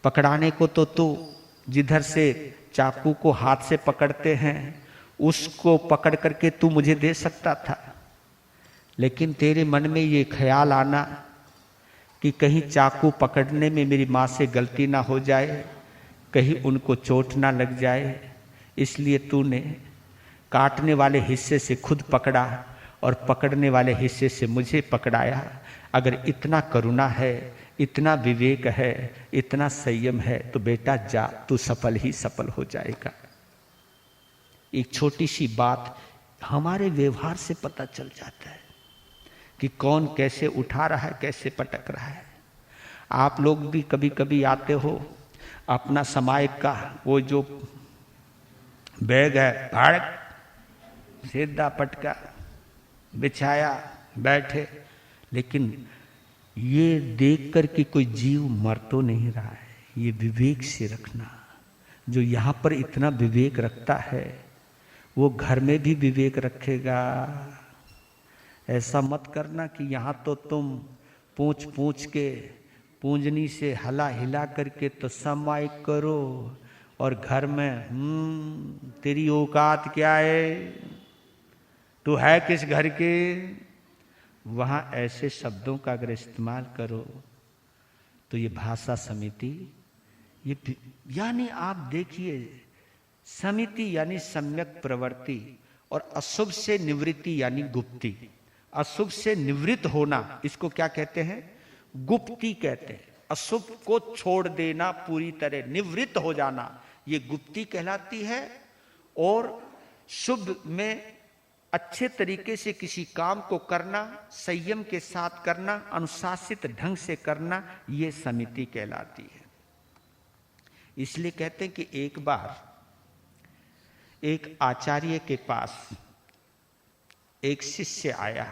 पकड़ाने को तो तू जिधर से चाकू को हाथ से पकड़ते हैं उसको पकड़ करके तू मुझे दे सकता था, लेकिन तेरे मन में ये ख्याल आना कि कहीं चाकू पकड़ने में मेरी मां से गलती ना हो जाए, कहीं उनको चोट ना लग जाए, इसलिए तूने काटने वाले हिस्से से खुद पकड़ा और पकड़ने वाले हिस्से से मुझे पकड़ाया। अगर इतना करुणा है, इतना विवेक है, इतना संयम है, तो बेटा जा, तू सफल ही सफल हो जाएगा। एक छोटी सी बात हमारे व्यवहार से पता चल जाता है कि कौन कैसे उठा रहा है, कैसे पटक रहा है। आप लोग भी कभी कभी आते हो, अपना समाज का वो जो बैग है भाड़क सीधा पटका बिछाया, बैठे, लेकिन ये देख कर कि कोई जीव मर तो नहीं रहा है, ये विवेक से रखना। जो यहाँ पर इतना विवेक रखता है वो घर में भी विवेक रखेगा। ऐसा मत करना कि यहाँ तो तुम पूछ पूछ के पूंजनी से हला हिला करके तो समाई करो, और घर में तेरी औकात क्या है, तू है किस घर के। वहाँ ऐसे शब्दों का अगर इस्तेमाल करो तो ये भाषा समिति, ये यानी आप देखिए, समिति यानी सम्यक प्रवृत्ति, और अशुभ से निवृत्ति यानी गुप्ति। अशुभ से निवृत्त होना, इसको क्या कहते हैं? गुप्ति कहते हैं। अशुभ को छोड़ देना, पूरी तरह निवृत्त हो जाना, ये गुप्ति कहलाती है। और शुभ में अच्छे तरीके से किसी काम को करना, संयम के साथ करना, अनुशासित ढंग से करना, ये समिति कहलाती है। इसलिए कहते हैं कि एक बार एक आचार्य के पास एक शिष्य आया,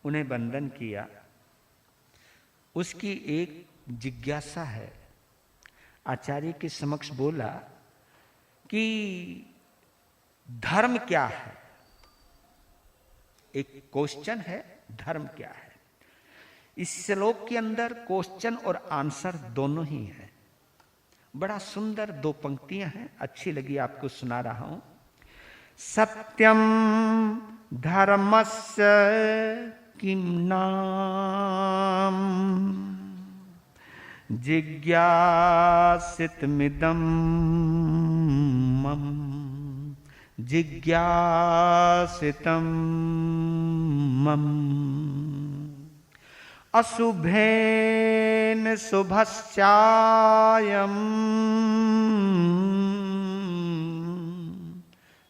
उन्हें वंदन किया। उसकी एक जिज्ञासा है, आचार्य के समक्ष बोला कि धर्म क्या है। एक क्वेश्चन है, धर्म क्या है। इस श्लोक के अंदर क्वेश्चन और आंसर दोनों ही है। बड़ा सुंदर 2 पंक्तियां हैं, अच्छी लगी आपको सुना रहा हूं। सत्यम धर्मस्य किम नाम जिज्ञासितमिदं मम जिज्ञासितं मम अशुभेन शुभस्यायं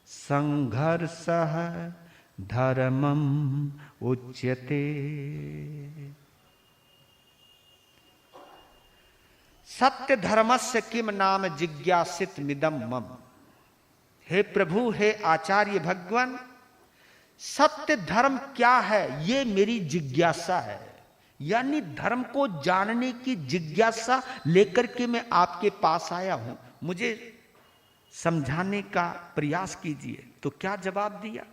संघर्षः धर्मम् उच्यते। सत्य धर्मस्य किम नाम जिज्ञासित मिदम मम। हे प्रभु, हे आचार्य भगवान, सत्य धर्म क्या है ये मेरी जिज्ञासा है। यानी धर्म को जानने की जिज्ञासा लेकर के मैं आपके पास आया हूं, मुझे समझाने का प्रयास कीजिए। तो क्या जवाब दिया?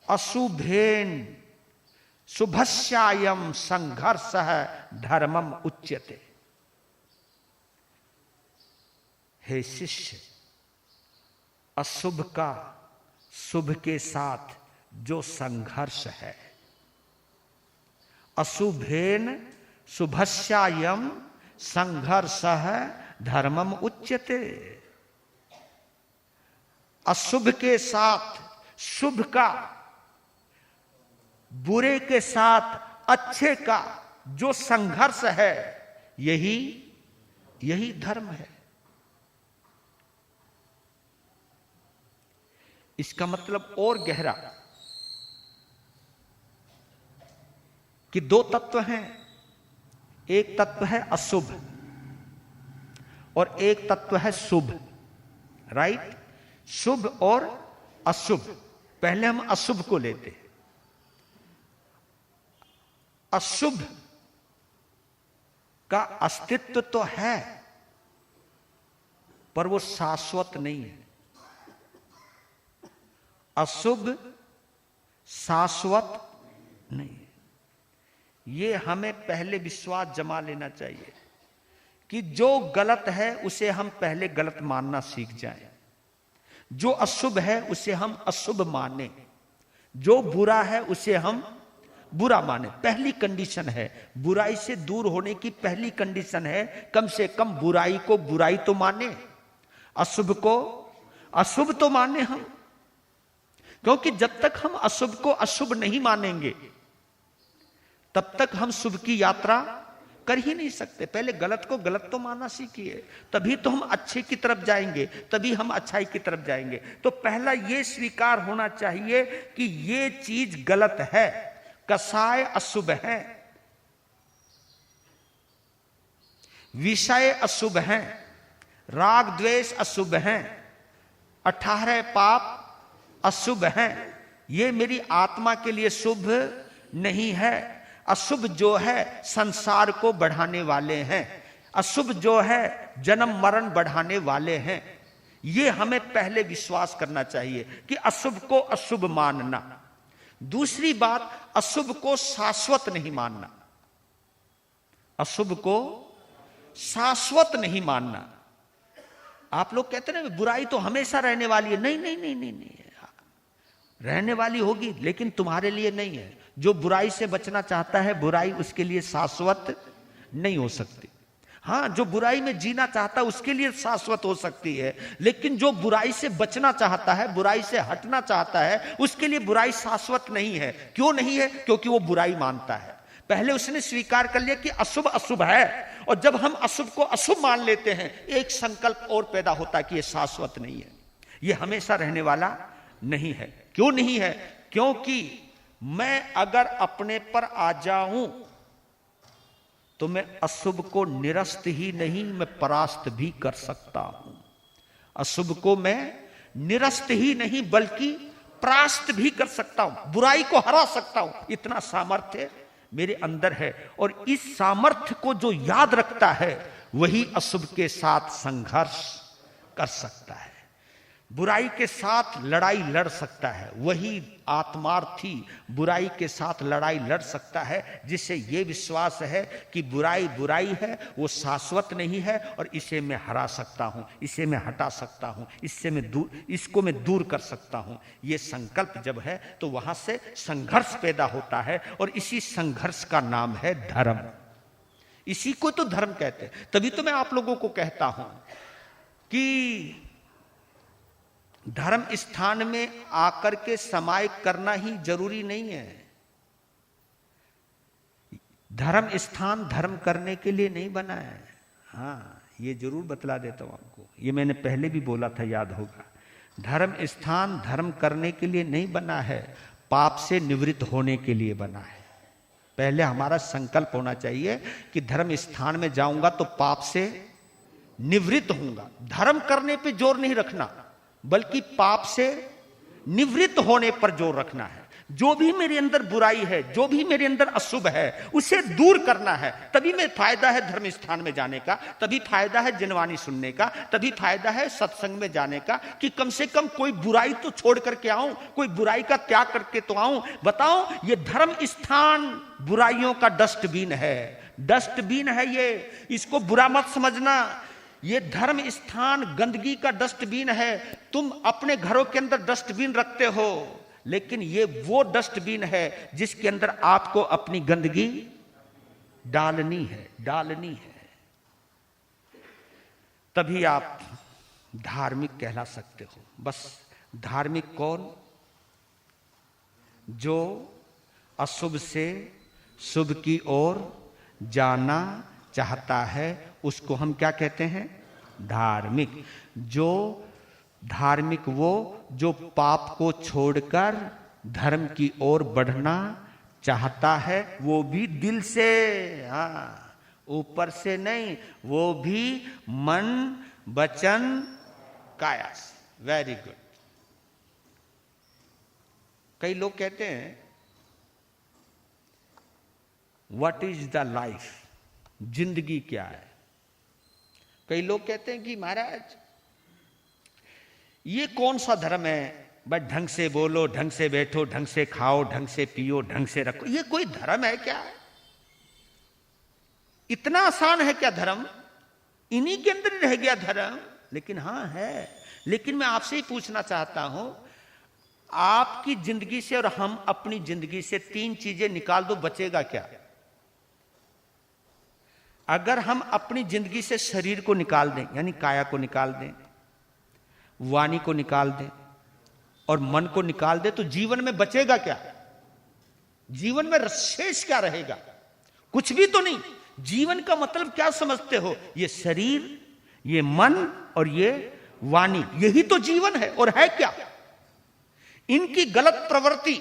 अशुभेन शुभस्यायम संघर्षः धर्मम उच्यते। हे शिष्य, अशुभ का शुभ के साथ जो संघर्ष है, अशुभेन शुभस्यायम संघर्षः धर्मम उच्यते। अशुभ के साथ शुभ का, बुरे के साथ अच्छे का जो संघर्ष है, यही धर्म है। इसका मतलब और गहरा कि 2 तत्व हैं। एक तत्व है अशुभ और एक तत्व है शुभ। राइट? शुभ और अशुभ। पहले हम अशुभ को लेते हैं। अशुभ का अस्तित्व तो है, पर वो शाश्वत नहीं है। अशुभ शाश्वत नहीं है। ये हमें पहले विश्वास जमा लेना चाहिए कि जो गलत है उसे हम पहले गलत मानना सीख जाएं। जो अशुभ है उसे हम अशुभ माने, जो बुरा है उसे हम बुरा माने। पहली कंडीशन है, बुराई से दूर होने की पहली कंडीशन है कम से कम बुराई को बुराई तो माने, अशुभ को अशुभ तो माने हम। क्योंकि जब तक हम अशुभ को अशुभ नहीं मानेंगे तब तक हम शुभ की यात्रा कर ही नहीं सकते। पहले गलत को गलत तो मानना सीखिए, तभी तो हम अच्छे की तरफ जाएंगे, तभी हम अच्छाई की तरफ जाएंगे। तो पहला ये स्वीकार होना चाहिए कि ये चीज गलत है, कसाय अशुभ है, विषय अशुभ है, राग द्वेष अशुभ है, 18 पाप अशुभ है। ये मेरी आत्मा के लिए शुभ नहीं है। अशुभ जो है संसार को बढ़ाने वाले हैं, अशुभ जो है जन्म मरण बढ़ाने वाले हैं। ये हमें पहले विश्वास करना चाहिए कि अशुभ को अशुभ मानना। दूसरी बात, अशुभ को शाश्वत नहीं मानना। अशुभ को शाश्वत नहीं मानना। आप लोग कहते हैं ना बुराई तो हमेशा रहने वाली है। नहीं नहीं नहीं नहीं नहीं, रहने वाली होगी लेकिन तुम्हारे लिए नहीं है। जो बुराई से बचना चाहता है, बुराई उसके लिए शाश्वत नहीं हो सकती। हाँ, जो बुराई में जीना चाहता है उसके लिए शाश्वत हो सकती है, लेकिन जो बुराई से बचना चाहता है, बुराई से हटना चाहता है, उसके लिए बुराई शाश्वत नहीं है। क्यों नहीं है? क्योंकि वो बुराई मानता है। पहले उसने स्वीकार कर लिया कि अशुभ अशुभ है, और जब हम अशुभ को अशुभ मान लेते हैं, एक संकल्प और पैदा होता है कि ये शाश्वत नहीं है, ये हमेशा रहने वाला नहीं है। क्यों नहीं है? क्योंकि मैं अगर अपने पर आ जाऊं तो मैं अशुभ को निरस्त ही नहीं, मैं परास्त भी कर सकता हूं। अशुभ को मैं निरस्त ही नहीं बल्कि परास्त भी कर सकता हूं, बुराई को हरा सकता हूं। इतना सामर्थ्य मेरे अंदर है, और इस सामर्थ्य को जो याद रखता है वही अशुभ के साथ संघर्ष कर सकता है। बुराई के साथ लड़ाई लड़ सकता है, वही आत्मार्थी बुराई के साथ लड़ाई लड़ सकता है, जिससे ये विश्वास है कि बुराई बुराई है, वो शाश्वत नहीं है और इसे मैं हरा सकता हूं, इसे मैं हटा सकता हूं, इसको मैं दूर कर सकता हूं। ये संकल्प जब है तो वहां से संघर्ष पैदा होता है और इसी संघर्ष का नाम है धर्म। इसी को तो धर्म कहते हैं। तभी तो मैं आप लोगों को कहता हूं कि धर्म स्थान में आकर के समायिक करना ही जरूरी नहीं है। धर्म स्थान धर्म करने के लिए नहीं बना है। हाँ, ये जरूर बतला देता हूं आपको, ये मैंने पहले भी बोला था, याद होगा। धर्म स्थान धर्म करने के लिए नहीं बना है, पाप से निवृत्त होने के लिए बना है। पहले हमारा संकल्प होना चाहिए कि धर्म स्थान में जाऊंगा तो पाप से निवृत्त होऊंगा। धर्म करने पे जोर नहीं रखना, बल्कि पाप से निवृत्त होने पर जोर रखना है। जो भी मेरे अंदर बुराई है, जो भी मेरे अंदर अशुभ है, उसे दूर करना है। तभी में फायदा है धर्म स्थान में जाने का, तभी फायदा है जनवाणी सुनने का, तभी फायदा है सत्संग में जाने का, कि कम से कम कोई बुराई तो छोड़ करके आऊं, कोई बुराई का त्याग करके तो आऊं। बताओ, ये धर्म स्थान बुराइयों का डस्टबिन है, डस्टबिन है ये, इसको बुरा मत समझना। ये धर्म स्थान गंदगी का डस्टबिन है। तुम अपने घरों के अंदर डस्टबिन रखते हो, लेकिन ये वो डस्टबिन है जिसके अंदर आपको अपनी गंदगी डालनी है, डालनी है। तभी आप धार्मिक कहला सकते हो। बस धार्मिक कौन? जो अशुभ से शुभ की ओर जाना चाहता है, उसको हम क्या कहते हैं? धार्मिक। जो धार्मिक वो जो पाप को छोड़कर धर्म की ओर बढ़ना चाहता है, वो भी दिल से, हाँ, ऊपर से नहीं, वो भी मन वचन काया से। Very good. कई लोग कहते हैं व्हाट इज द लाइफ, जिंदगी क्या है। कई लोग कहते हैं कि महाराज ये कौन सा धर्म है, बस ढंग से बोलो, ढंग से बैठो, ढंग से खाओ, ढंग से पियो, ढंग से रखो। ये कोई धर्म है क्या? इतना आसान है क्या धर्म? इन्हीं के अंदर रह गया धर्म। लेकिन हाँ है। लेकिन मैं आपसे ही पूछना चाहता हूं, आपकी जिंदगी से और हम अपनी जिंदगी से तीन चीजें निकाल दो, बचेगा क्या? अगर हम अपनी जिंदगी से शरीर को निकाल दें, यानी काया को निकाल दें, वाणी को निकाल दें और मन को निकाल दें, तो जीवन में बचेगा क्या? जीवन में शेष क्या रहेगा? कुछ भी तो नहीं। जीवन का मतलब क्या समझते हो? ये शरीर, ये मन और ये वाणी, यही तो जीवन है। और है क्या? इनकी गलत प्रवृत्ति,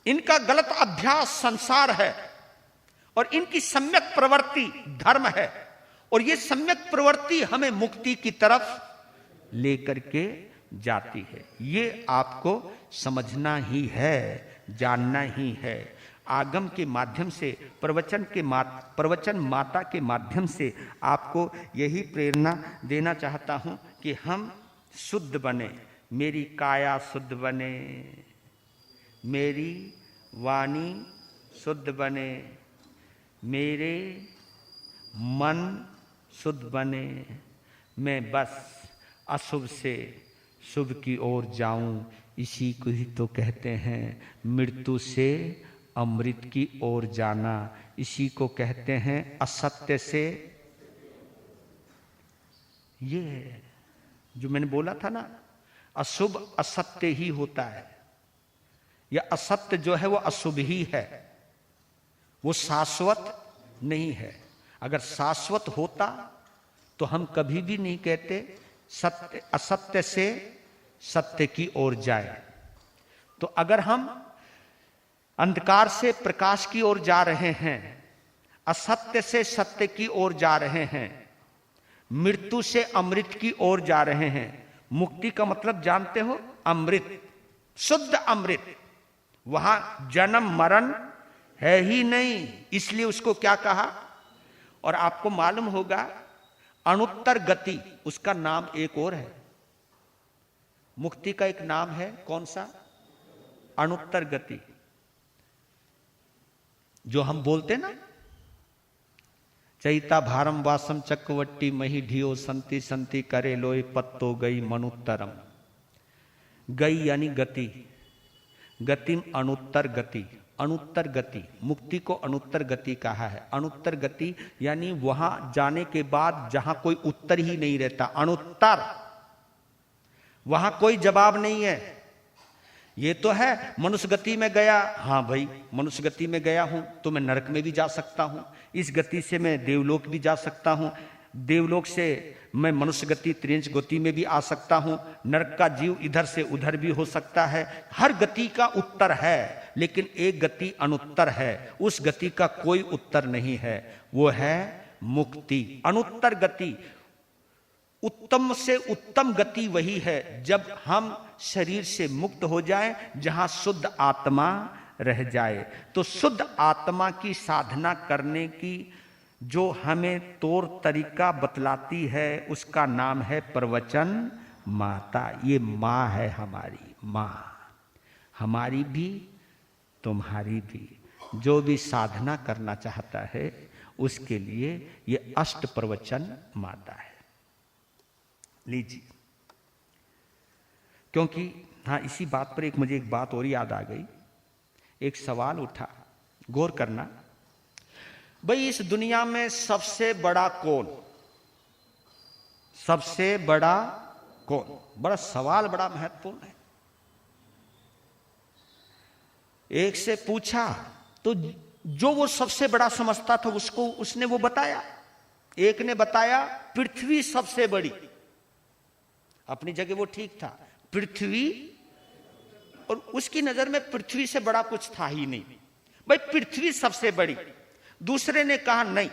इनका गलत अभ्यास संसार है और इनकी सम्यक प्रवृत्ति धर्म है। और ये सम्यक प्रवृत्ति हमें मुक्ति की तरफ लेकर के जाती है। ये आपको समझना ही है, जानना ही है। आगम के माध्यम से, प्रवचन माता के माध्यम से आपको यही प्रेरणा देना चाहता हूं कि हम शुद्ध बने, मेरी काया शुद्ध बने, मेरी वाणी शुद्ध बने, मेरे मन शुद्ध बने, मैं बस अशुभ से शुभ की ओर जाऊं। इसी को ही तो कहते हैं मृत्यु से अमृत की ओर जाना। इसी को कहते हैं असत्य से, ये जो मैंने बोला था ना, अशुभ असत्य ही होता है, या असत्य जो है वो अशुभ ही है, वो शाश्वत नहीं है। अगर शाश्वत होता तो हम कभी भी नहीं कहते सत्य असत्य से सत्य की ओर जाए। तो अगर हम अंधकार से प्रकाश की ओर जा रहे हैं, असत्य से सत्य की ओर जा रहे हैं, मृत्यु से अमृत की ओर जा रहे हैं। मुक्ति का मतलब जानते हो? अमृत, शुद्ध अमृत। वहां जन्म मरण है ही नहीं, इसलिए उसको क्या कहा? और आपको मालूम होगा अनुत्तर गति, उसका नाम एक और है। मुक्ति का एक नाम है, कौन सा? अनुत्तर गति। जो हम बोलते ना, चैता भारम वासम चक्रवट्टी मही ढियो संति संति करे लोय पत्तो गई मनुत्तरम। गई यानी गति, गतिम अनुत्तर गति। अनुत्तर गति, मुक्ति को अनुत्तर गति कहा है। अनुत्तर गति यानी वहां जाने के बाद जहां कोई उत्तर ही नहीं रहता, अनुत्तर, वहां कोई जवाब नहीं है। ये तो है मनुष्य गति में गया, हाँ भाई मनुष्य गति में गया हूं तो मैं नरक में भी जा सकता हूं, इस गति से मैं देवलोक भी जा सकता हूं, देवलोक से मैं मनुष्य गति त्रिंश गति में भी आ सकता हूं, नरक का जीव इधर से उधर भी हो सकता है। हर गति का उत्तर है, लेकिन एक गति अनुत्तर है, उस गति का कोई उत्तर नहीं है, वो है मुक्ति। अनुत्तर गति, उत्तम से उत्तम गति वही है जब हम शरीर से मुक्त हो जाएं, जहां शुद्ध आत्मा रह जाए। तो शुद्ध आत्मा की साधना करने की जो हमें तौर तरीका बतलाती है उसका नाम है प्रवचन माता। ये माँ है हमारी, माँ हमारी भी तुम्हारी भी। जो भी साधना करना चाहता है उसके लिए ये अष्ट प्रवचन माता है। लीजिए, क्योंकि हाँ इसी बात पर मुझे एक बात और याद आ गई, एक सवाल उठा, गौर करना। भाई इस दुनिया में सबसे बड़ा कौन? सबसे बड़ा कौन? बड़ा सवाल, बड़ा महत्वपूर्ण है। एक से पूछा तो जो वो सबसे बड़ा समझता था उसको उसने वो बताया। एक ने बताया पृथ्वी सबसे बड़ी, अपनी जगह वो ठीक था, पृथ्वी, और उसकी नजर में पृथ्वी से बड़ा कुछ था ही नहीं, भाई पृथ्वी सबसे बड़ी। दूसरे ने कहा नहीं,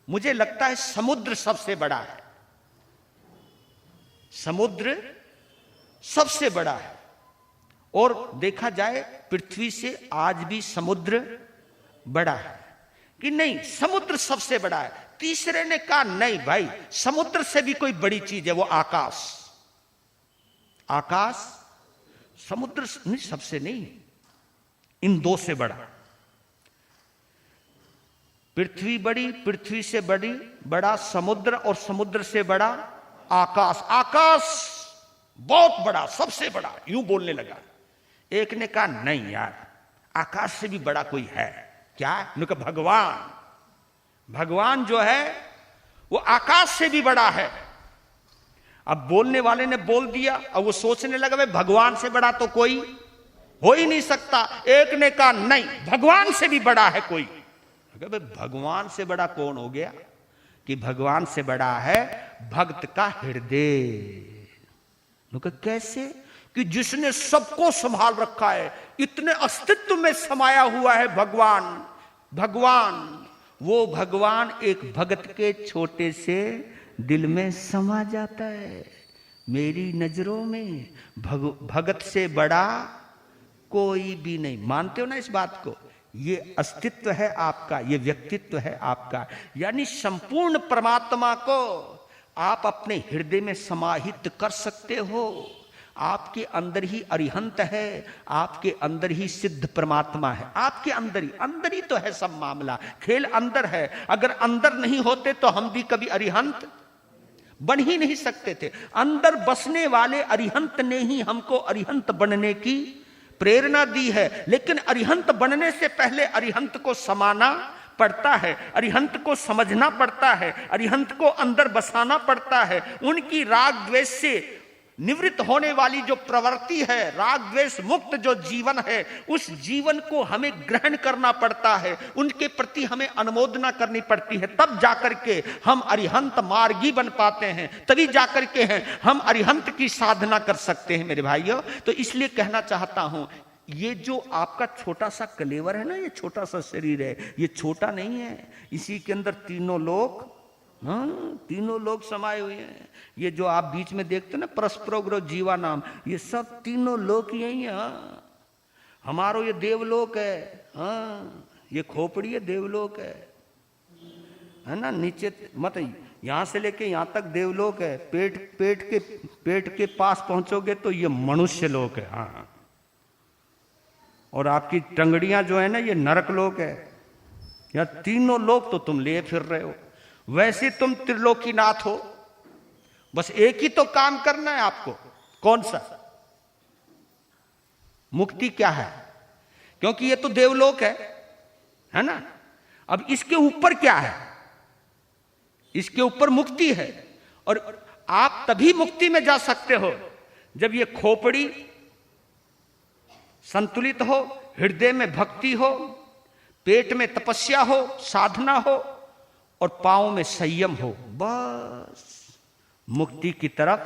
मुझे लगता है समुद्र सबसे बड़ा है, समुद्र सबसे बड़ा है, और देखा जाए पृथ्वी से आज भी समुद्र बड़ा है कि नहीं, समुद्र सबसे बड़ा है। तीसरे ने कहा नहीं भाई, समुद्र से भी कोई बड़ी चीज है, वो आकाश। आकाश समुद्र नहीं, सबसे नहीं, इन दो से बड़ा। पृथ्वी बड़ी, पृथ्वी से बड़ी बड़ा समुद्र, और समुद्र से बड़ा आकाश। आकाश बहुत बड़ा, सबसे बड़ा, यूं बोलने लगा। एक ने कहा नहीं यार, आकाश से भी बड़ा कोई है। क्या? उन्होंने कहा भगवान। भगवान जो है वो आकाश से भी बड़ा है। अब बोलने वाले ने बोल दिया, अब वो सोचने लगा भाई भगवान से बड़ा तो कोई हो ही नहीं सकता। एक ने कहा नहीं, भगवान से भी बड़ा है कोई। भाई भगवान से बड़ा कौन हो गया? कि भगवान से बड़ा है भक्त का हृदय। कैसे? कि जिसने सबको संभाल रखा है, इतने अस्तित्व में समाया हुआ है भगवान। भगवान, वो भगवान एक भगत के छोटे से दिल में समा जाता है। मेरी नजरों में भगत से बड़ा कोई भी नहीं। मानते हो ना इस बात को? ये अस्तित्व है आपका, ये व्यक्तित्व है आपका, यानी संपूर्ण परमात्मा को आप अपने हृदय में समाहित कर सकते हो। आपके अंदर ही अरिहंत है, आपके अंदर ही सिद्ध परमात्मा है, आपके अंदर ही तो है सब मामला। खेल अंदर है। अगर अंदर नहीं होते तो हम भी कभी अरिहंत बन ही नहीं सकते थे। अंदर बसने वाले अरिहंत ने ही हमको अरिहंत बनने की प्रेरणा दी है। लेकिन अरिहंत बनने से पहले अरिहंत को समाना पड़ता है, अरिहंत को समझना पड़ता है, अरिहंत को अंदर बसाना पड़ता है। उनकी राग द्वेष से निवृत्त होने वाली जो प्रवृत्ति है, राग द्वेष मुक्त जो जीवन है, उस जीवन को हमें ग्रहण करना पड़ता है, उनके प्रति हमें अनुमोदना करनी पड़ती है। तब जाकर के हम अरिहंत मार्गी बन पाते हैं, तभी जाकर के हैं हम अरिहंत की साधना कर सकते हैं मेरे भाइयों। तो इसलिए कहना चाहता हूं, ये जो आपका छोटा सा कलेवर है ना, ये छोटा सा शरीर है, ये छोटा नहीं है। इसी के अंदर तीनों लोग, हाँ, तीनों लोग समाये हुए हैं। ये जो आप बीच में देखते हो ना परस्परोग्र जीवा नाम, ये सब तीनों लोग यही है। हाँ, हमारो ये देवलोक है, हाँ, ये खोपड़ी है देवलोक है ना। नीचे मत यहां से लेके यहां तक देवलोक है, पेट के पास पहुंचोगे तो ये मनुष्य लोक है। हाँ, और आपकी टंगड़ियां जो है ना, ये नरक लोक है। या तीनों लोक तो तुम लिए फिर रहे हो। वैसे तुम त्रिलोकीनाथ हो, बस एक ही तो काम करना है आपको। कौन सा? मुक्ति क्या है? क्योंकि ये तो देवलोक है ना। अब इसके ऊपर क्या है? इसके ऊपर मुक्ति है। और आप तभी मुक्ति में जा सकते हो जब ये खोपड़ी संतुलित हो, हृदय में भक्ति हो, पेट में तपस्या हो, साधना हो, और पांव में संयम हो। बस मुक्ति की तरफ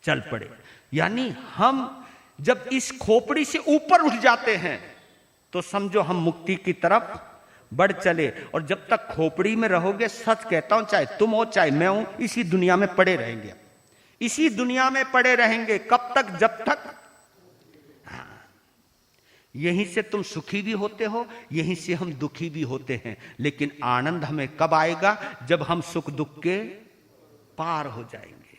चल पड़े। यानी हम जब इस खोपड़ी से ऊपर उठ जाते हैं तो समझो हम मुक्ति की तरफ बढ़ चले। और जब तक खोपड़ी में रहोगे, सच कहता हूं, चाहे तुम हो चाहे मैं हूं, इसी दुनिया में पड़े रहेंगे। इसी दुनिया में पड़े रहेंगे। कब तक? जब तक यहीं से तुम सुखी भी होते हो, यहीं से हम दुखी भी होते हैं। लेकिन आनंद हमें कब आएगा? जब हम सुख दुख के पार हो जाएंगे।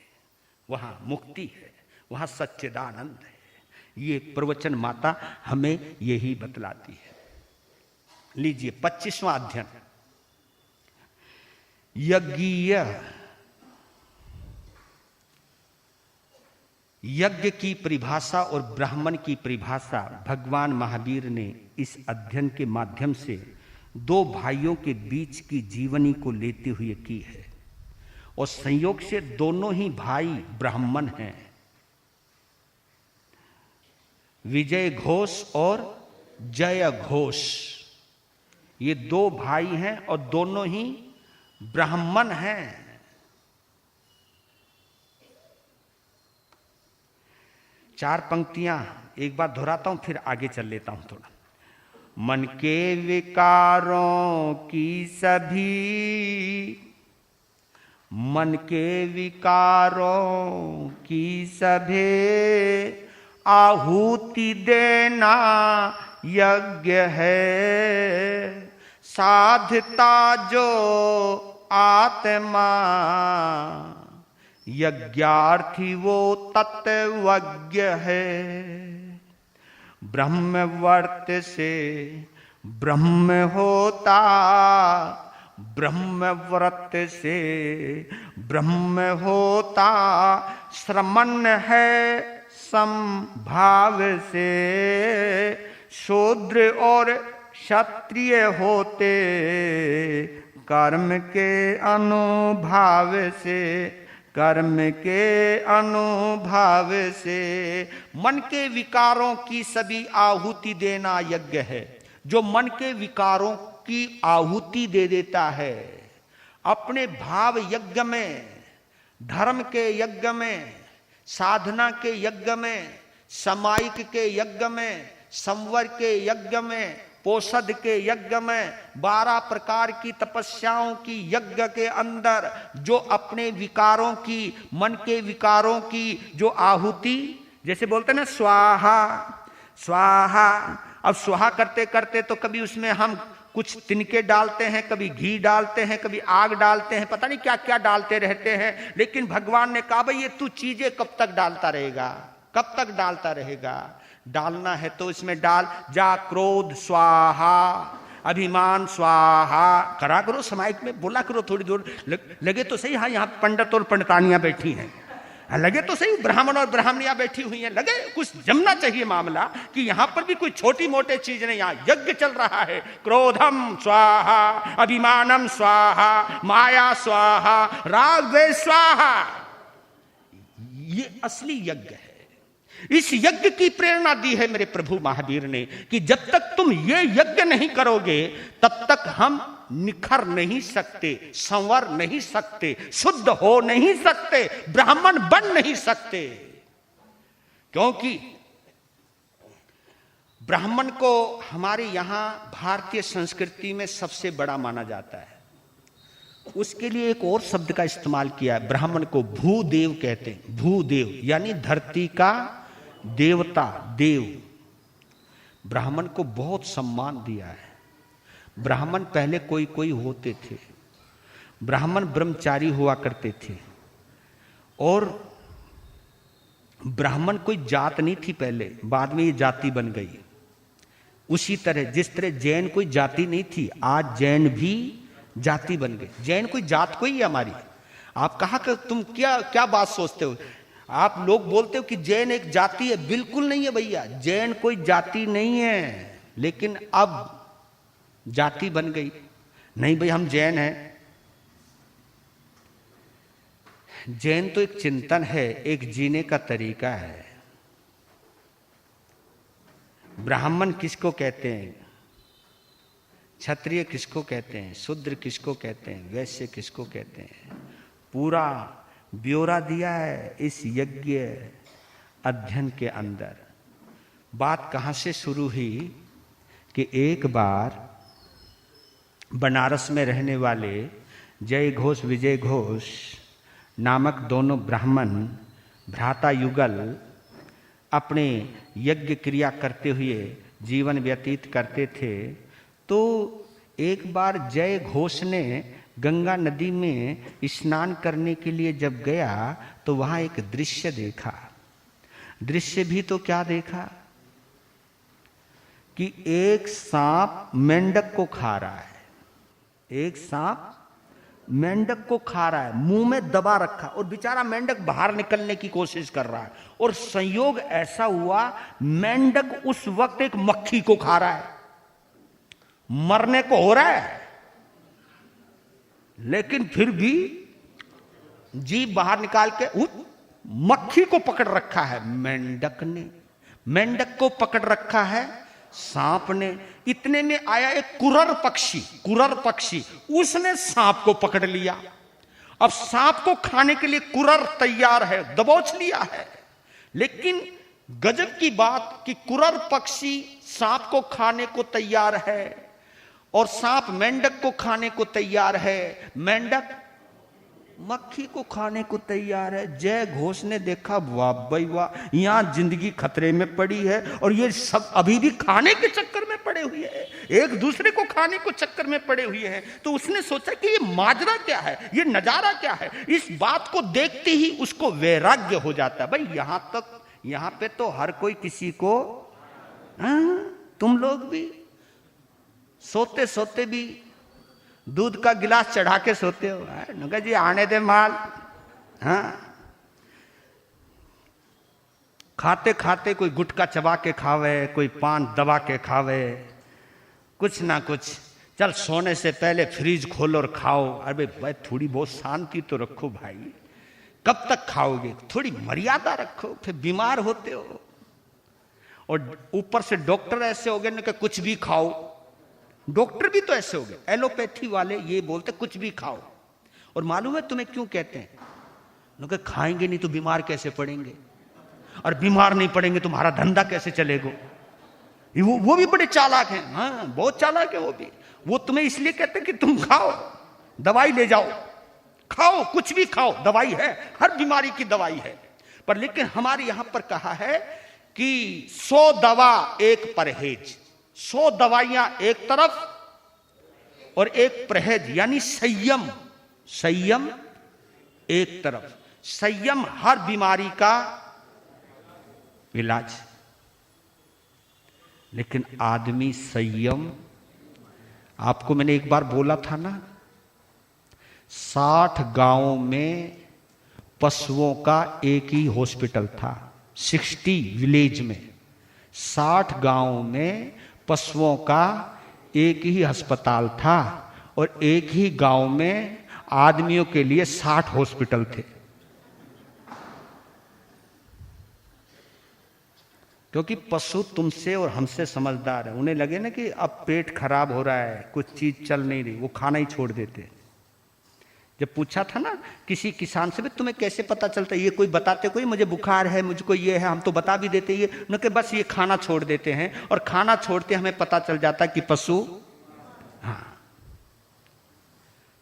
वहां मुक्ति है, वहां सच्चिदानंद है। ये प्रवचन माता हमें यही बतलाती है। लीजिए 25वां अध्ययन, यज्ञीय। यज्ञ की परिभाषा और ब्राह्मण की परिभाषा भगवान महावीर ने इस अध्ययन के माध्यम से दो भाइयों के बीच की जीवनी को लेते हुए की है। और संयोग से दोनों ही भाई ब्राह्मण हैं, विजय घोष और जय घोष। ये दो भाई हैं और दोनों ही ब्राह्मण हैं। चार पंक्तियां एक बार दोहराता हूं, फिर आगे चल लेता हूं थोड़ा। मन के विकारों की सभी, मन के विकारों की सभी आहुति देना यज्ञ है। साधता जो आत्मा यज्ञार्थी वो तत्वज्ञ है। ब्रह्मवर्त से ब्रह्म होता, ब्रह्मव्रत से ब्रह्म होता। श्रमण है समभाव से, शूद्र और क्षत्रिय होते कर्म के अनुभाव से, कर्म के अनुभाव से। मन के विकारों की सभी आहुति देना यज्ञ है। जो मन के विकारों की आहुति दे देता है, अपने भाव यज्ञ में, धर्म के यज्ञ में, साधना के यज्ञ में, सामायिक के यज्ञ में, संवर के यज्ञ में, पोषद के यज्ञ में, 12 प्रकार की तपस्याओं की यज्ञ के अंदर जो अपने विकारों की, मन के विकारों की जो आहुति, जैसे बोलते हैं ना स्वाहा स्वाहा। अब स्वाहा करते करते तो कभी उसमें हम कुछ तिनके डालते हैं, कभी घी डालते हैं, कभी आग डालते हैं, पता नहीं क्या क्या डालते रहते हैं। लेकिन भगवान ने कहा भाई ये तू चीजें कब तक डालता रहेगा, कब तक डालता रहेगा? डालना है तो इसमें डाल जा। क्रोध स्वाहा, अभिमान स्वाहा करा करो, समाज में बोला करो थोड़ी दूर। लगे तो सही, हाँ यहाँ पंडित और पंडितानियां बैठी हैं, लगे तो सही ब्राह्मण और ब्राह्मणियां बैठी हुई हैं, लगे कुछ जमना चाहिए मामला कि यहां पर भी कोई छोटी मोटे चीज नहीं, यहां यज्ञ चल रहा है। क्रोधम स्वाहा, अभिमानम स्वाहा, माया स्वाहा, राग द्वेष स्वाहा। ये असली यज्ञ है। इस यज्ञ की प्रेरणा दी है मेरे प्रभु महावीर ने कि जब तक तुम ये यज्ञ नहीं करोगे तब तक हम निखर नहीं सकते, संवर नहीं सकते, शुद्ध हो नहीं सकते, ब्राह्मण बन नहीं सकते। क्योंकि ब्राह्मण को हमारे यहां भारतीय संस्कृति में सबसे बड़ा माना जाता है। उसके लिए एक और शब्द का इस्तेमाल किया है, ब्राह्मण को भूदेव कहते हैं। भूदेव यानी धरती का देवता, देव। ब्राह्मण को बहुत सम्मान दिया है। ब्राह्मण पहले कोई कोई होते थे, ब्राह्मण ब्रह्मचारी हुआ करते थे, और ब्राह्मण कोई जात नहीं थी पहले, बाद में ये जाति बन गई। उसी तरह जिस तरह जैन कोई जाति नहीं थी, आज जैन भी जाति बन गए। जैन कोई जात कोई है हमारी। आप कहा कि तुम क्या क्या बात सोचते हो? आप लोग बोलते हो कि जैन एक जाति है, बिल्कुल नहीं है भैया, जैन कोई जाति नहीं है, लेकिन अब जाति बन गई। नहीं भाई हम जैन हैं। जैन तो एक चिंतन है, एक जीने का तरीका है। ब्राह्मण किसको कहते हैं, क्षत्रिय किसको कहते हैं, शूद्र किसको कहते हैं, वैश्य किसको कहते हैं, पूरा ब्यौरा दिया है इस यज्ञ अध्ययन के अंदर। बात कहां से शुरू हुई कि एक बार बनारस में रहने वाले जय घोष विजय घोष नामक दोनों ब्राह्मण भ्राता युगल अपने यज्ञ क्रिया करते हुए जीवन व्यतीत करते थे। तो एक बार जय घोष ने गंगा नदी में स्नान करने के लिए जब गया तो वहां एक दृश्य देखा। दृश्य भी तो क्या देखा कि एक सांप मेंढक को खा रहा है। एक सांप मेंढक को खा रहा है, मुंह में दबा रखा, और बेचारा मेंढक बाहर निकलने की कोशिश कर रहा है। और संयोग ऐसा हुआ, मेंढक उस वक्त एक मक्खी को खा रहा है। मरने को हो रहा है, लेकिन फिर भी जीभ बाहर निकाल के मक्खी को पकड़ रखा है। मेंढक ने मेंढक को पकड़ रखा है, सांप ने। इतने में आया एक कुरर पक्षी, उसने सांप को पकड़ लिया। अब सांप को खाने के लिए कुरर तैयार है, दबोच लिया है। लेकिन गजब की बात कि कुरर पक्षी सांप को खाने को तैयार है और सांप मेंढक को खाने को तैयार है, मेंढक मक्खी को खाने को तैयार है। जय घोष ने देखा, वाह भाई वाह, यहां जिंदगी खतरे में पड़ी है और ये सब अभी भी खाने के चक्कर में पड़े हुए हैं, एक दूसरे को खाने को चक्कर में पड़े हुए हैं। तो उसने सोचा कि ये माजरा क्या है, ये नजारा क्या है। इस बात को देखते ही उसको वैराग्य हो जाता है। भाई यहां पे तो हर कोई किसी को, तुम लोग भी सोते सोते भी दूध का गिलास चढ़ा के सोते हो। नगा जी आने दे माल। हाँ, खाते खाते कोई गुटखा चबा के खावे, कोई पान दबा के खावे, कुछ ना कुछ। चल सोने से पहले फ्रिज खोलो और खाओ। अरे भाई थोड़ी बहुत शांति तो रखो भाई, कब तक खाओगे, थोड़ी मर्यादा रखो, फिर बीमार होते हो। और ऊपर से डॉक्टर ऐसे हो गए ना कि कुछ भी खाओ। डॉक्टर भी तो ऐसे हो गए, एलोपैथी वाले ये बोलते कुछ भी खाओ। और मालूम है तुम्हें क्यों कहते हैं? लोग खाएंगे नहीं तो बीमार कैसे पड़ेंगे, और बीमार नहीं पड़ेंगे तुम्हारा धंधा कैसे चलेगा। वो भी बड़े चालाक हैं। हाँ बहुत चालाक है वो तुम्हें इसलिए कहते हैं कि तुम खाओ, दवाई ले जाओ, खाओ, कुछ भी खाओ, दवाई है, हर बीमारी की दवाई है। पर लेकिन हमारे यहां पर कहा है कि 100 दवा एक परहेज, 100 दवाइयां एक तरफ और एक परहेज, यानी संयम एक तरफ। संयम हर बीमारी का इलाज। लेकिन आदमी संयम, आपको मैंने एक बार बोला था ना, 60 गांवों में पशुओं का एक ही हॉस्पिटल था। 60 विलेज में, 60 गांवों में पशुओं का एक ही अस्पताल था, और एक ही गांव में आदमियों के लिए 60 हॉस्पिटल थे। क्योंकि पशु तुमसे और हमसे समझदार है। उन्हें लगे ना कि अब पेट खराब हो रहा है, कुछ चीज चल नहीं रही, वो खाना ही छोड़ देते। जब पूछा था ना किसी किसान से, तुम्हें कैसे पता चलता है, ये कोई बताते, कोई मुझे बुखार है, मुझको ये है, हम तो बता भी देते, ये न कि बस ये खाना छोड़ देते हैं, और खाना छोड़ते हमें पता चल जाता कि पशु। हाँ,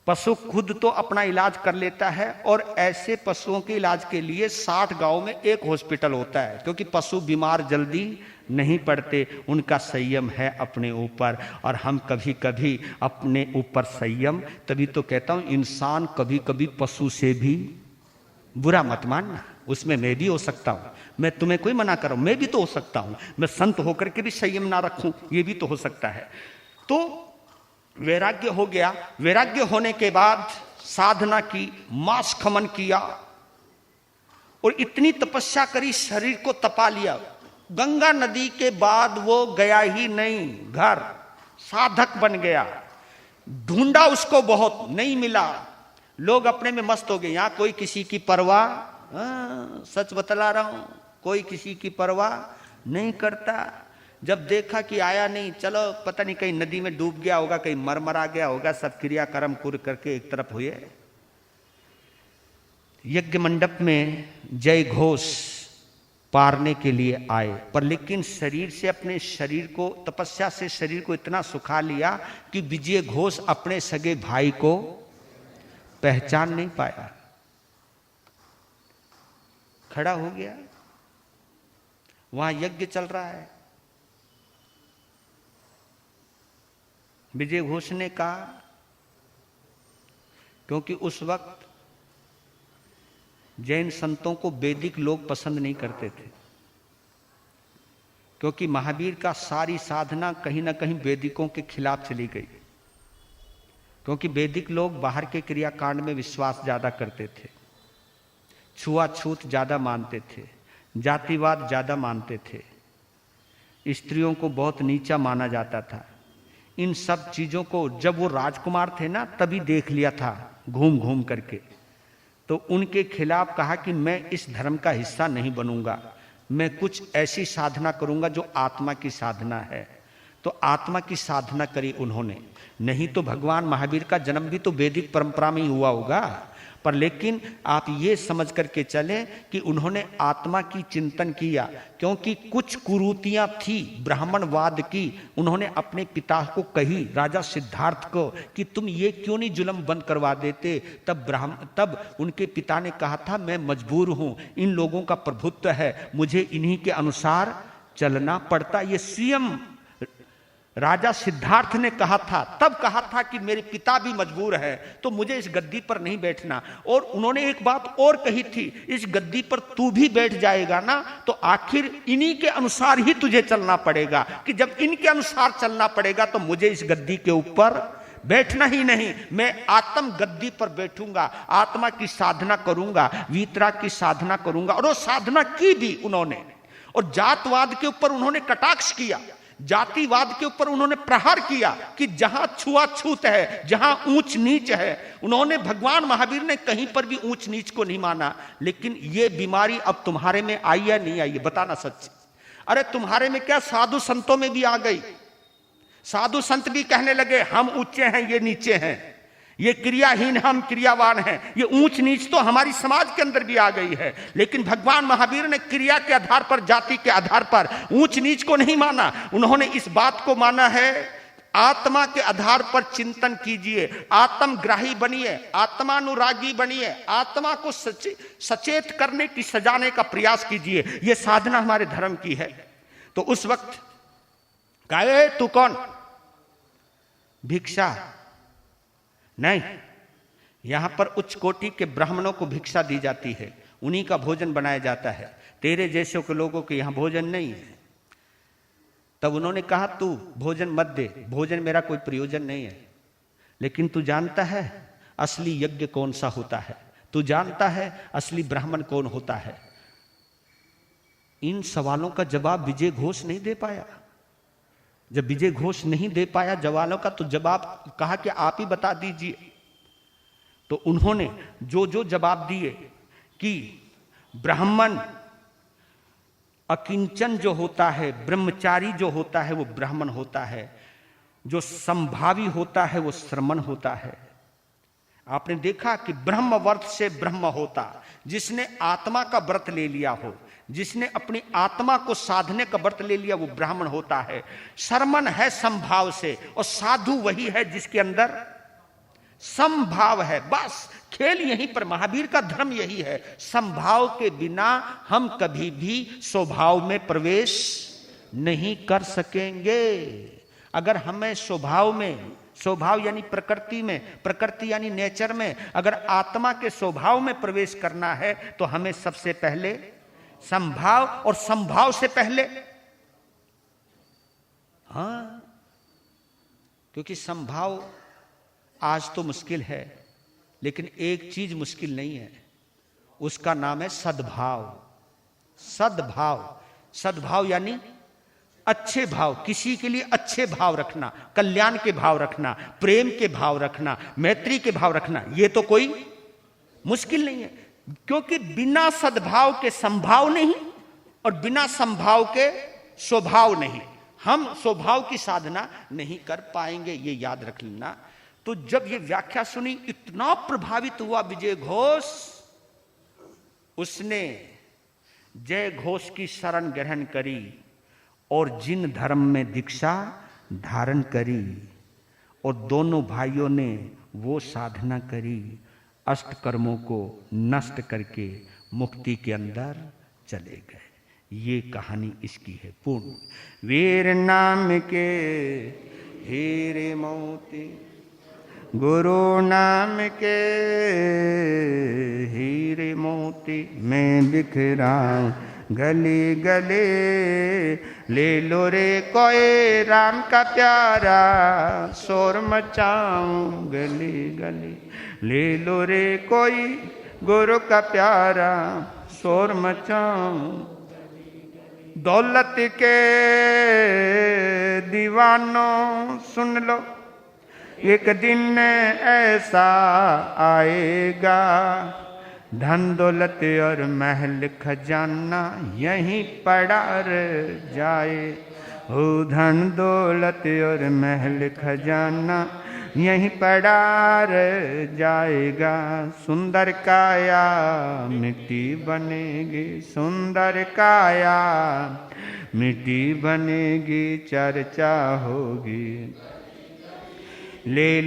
पशु खुद तो अपना इलाज कर लेता है, और ऐसे पशुओं के इलाज के लिए 60 गांव में एक हॉस्पिटल होता है, क्योंकि पशु बीमार जल्दी नहीं पड़ते, उनका संयम है अपने ऊपर। और हम कभी कभी अपने ऊपर संयम, तभी तो कहता हूं इंसान कभी कभी पशु से भी, बुरा मत मानना, उसमें मैं भी हो सकता हूं, मैं तुम्हें कोई मना कर रहा हूं, मैं भी तो हो सकता हूं, मैं संत होकर के भी संयम ना रखूं, ये भी तो हो सकता है। तो वैराग्य हो गया, वैराग्य होने के बाद साधना की, मांस खमन किया और इतनी तपस्या करी, शरीर को तपा लिया। गंगा नदी के बाद वो गया ही नहीं घर, साधक बन गया। ढूंढा उसको बहुत, नहीं मिला, लोग अपने में मस्त हो गए, यहां कोई किसी की परवाह, सच बतला रहा हूं, कोई किसी की परवाह नहीं करता। जब देखा कि आया नहीं, चलो पता नहीं कहीं नदी में डूब गया होगा, कहीं मर गया होगा, सब क्रियाकर्म कुर करके एक तरफ हुए। यज्ञ मंडप में जय घोष पारने के लिए आए, पर लेकिन शरीर से, अपने शरीर को, तपस्या से शरीर को इतना सुखा लिया कि विजय घोष अपने सगे भाई को पहचान नहीं पाया, खड़ा हो गया। वहां यज्ञ चल रहा है। विजय घोष ने कहा, क्योंकि उस वक्त जैन संतों को वैदिक लोग पसंद नहीं करते थे, क्योंकि महावीर का सारी साधना कहीं ना कहीं वैदिकों के खिलाफ चली गई, क्योंकि वैदिक लोग बाहर के क्रियाकांड में विश्वास ज्यादा करते थे, छुआछूत ज्यादा मानते थे, जातिवाद ज्यादा मानते थे, स्त्रियों को बहुत नीचा माना जाता था। इन सब चीजों को जब वो राजकुमार थे ना, तभी देख लिया था घूम घूम करके। तो उनके खिलाफ कहा कि मैं इस धर्म का हिस्सा नहीं बनूंगा, मैं कुछ ऐसी साधना करूंगा जो आत्मा की साधना है। तो आत्मा की साधना करी उन्होंने। नहीं तो भगवान महावीर का जन्म भी तो वैदिक परंपरा में ही हुआ होगा, पर लेकिन आप ये समझ करके चलें कि उन्होंने आत्मा की चिंतन किया, क्योंकि कुछ कुरीतियां थी ब्राह्मणवाद की। उन्होंने अपने पिता को कही, राजा सिद्धार्थ को, कि तुम ये क्यों नहीं जुल्म बंद करवा देते। तब उनके पिता ने कहा था, मैं मजबूर हूं, इन लोगों का प्रभुत्व है, मुझे इन्हीं के अनुसार चलना पड़ता। ये स्वयं राजा सिद्धार्थ ने कहा था, तब कहा था कि मेरे पिता भी मजबूर है, तो मुझे इस गद्दी पर नहीं बैठना। और उन्होंने एक बात और कही थी, इस गद्दी पर तू भी बैठ जाएगा ना, तो आखिर इन्हीं के अनुसार ही तुझे चलना पड़ेगा, कि जब इनके अनुसार चलना पड़ेगा तो मुझे इस गद्दी के ऊपर बैठना ही नहीं, मैं आत्म गद्दी पर बैठूंगा, आत्मा की साधना करूंगा, वीतराग की साधना करूंगा। और वो साधना की भी उन्होंने। और जातवाद के ऊपर उन्होंने कटाक्ष किया, जातिवाद के ऊपर उन्होंने प्रहार किया, कि जहां छुआछूत है, जहां ऊंच नीच है। उन्होंने, भगवान महावीर ने कहीं पर भी ऊंच नीच को नहीं माना। लेकिन ये बीमारी अब तुम्हारे में आई है नहीं आई है, बताना सच। अरे तुम्हारे में क्या, साधु संतों में भी आ गई। साधु संत भी कहने लगे हम ऊंचे हैं, ये नीचे हैं, ये क्रियाहीन, हम क्रियावान हैं। ये ऊंच नीच तो हमारी समाज के अंदर भी आ गई है। लेकिन भगवान महावीर ने क्रिया के आधार पर, जाति के आधार पर ऊंच नीच को नहीं माना। उन्होंने इस बात को माना है, आत्मा के आधार पर चिंतन कीजिए, आत्मग्राही बनिए, आत्मानुरागी बनिए, आत्मा को सचेत करने की, सजाने का प्रयास कीजिए। यह साधना हमारे धर्म की है। तो उस वक्त कहे, तू कौन? भिक्षा नहीं, यहां पर उच्च कोटि के ब्राह्मणों को भिक्षा दी जाती है, उन्हीं का भोजन बनाया जाता है, तेरे जैसे के लोगों के यहां भोजन नहीं है। तब उन्होंने कहा, तू भोजन मत दे, भोजन मेरा कोई प्रयोजन नहीं है। लेकिन तू जानता है असली यज्ञ कौन सा होता है? तू जानता है असली ब्राह्मण कौन होता है? इन सवालों का जवाब विजय घोष नहीं दे पाया। जब विजय घोष नहीं दे पाया जवाबों का, तो जवाब कहा कि आप ही बता दीजिए। तो उन्होंने जो जो जवाब दिए कि ब्राह्मण अकिंचन जो होता है, ब्रह्मचारी जो होता है वो ब्राह्मण होता है, जो संभावी होता है वो श्रमण होता है। आपने देखा कि ब्रह्म व्रत से ब्रह्म होता, जिसने आत्मा का व्रत ले लिया हो, जिसने अपनी आत्मा को साधने का व्रत ले लिया, वो ब्राह्मण होता है। शर्मन है संभाव से, और साधु वही है जिसके अंदर समभाव है। बस खेल यहीं पर, महावीर का धर्म यही है। समभाव के बिना हम कभी भी स्वभाव में प्रवेश नहीं कर सकेंगे। अगर हमें स्वभाव में, स्वभाव यानी प्रकृति में, प्रकृति यानी नेचर में, अगर आत्मा के स्वभाव में प्रवेश करना है तो हमें सबसे पहले समभाव, और समभाव से पहले हाँ, क्योंकि समभाव आज तो मुश्किल है, लेकिन एक चीज मुश्किल नहीं है, उसका नाम है सद्भाव। सद्भाव, सद्भाव यानी अच्छे भाव, किसी के लिए अच्छे भाव रखना, कल्याण के भाव रखना, प्रेम के भाव रखना, मैत्री के भाव रखना, ये तो कोई मुश्किल नहीं है। क्योंकि बिना सद्भाव के संभाव नहीं, और बिना संभाव के स्वभाव नहीं। हम स्वभाव की साधना नहीं कर पाएंगे, ये याद रख लेना। तो जब ये व्याख्या सुनी, इतना प्रभावित हुआ विजय घोष, उसने जय घोष की शरण ग्रहण करी और जिन धर्म में दीक्षा धारण करी, और दोनों भाइयों ने वो साधना करी, अष्ट कर्मों को नष्ट करके मुक्ति के अंदर चले गए। ये कहानी इसकी है पूर्ण। वीर नाम के हीरे मोती, गुरु नाम के हीरे मोती, मैं बिखराऊं गली गली, ले लो रे कोई राम का प्यारा, शोर मचाऊं गली गली, ले लो रे कोई गुरु का प्यारा, शोर मचाऊं। दौलत के दीवानों सुन लो, एक दिन ऐसा आएगा, धन दौलत और महल खजाना यहीं पड़ा रह जाए, हो धन दौलत और महल खजाना यहीं पड़ा रह जाएगा। सुंदर काया मिट्टी बनेगी, सुंदर काया मिट्टी बनेगी, चर्चा होगी। ले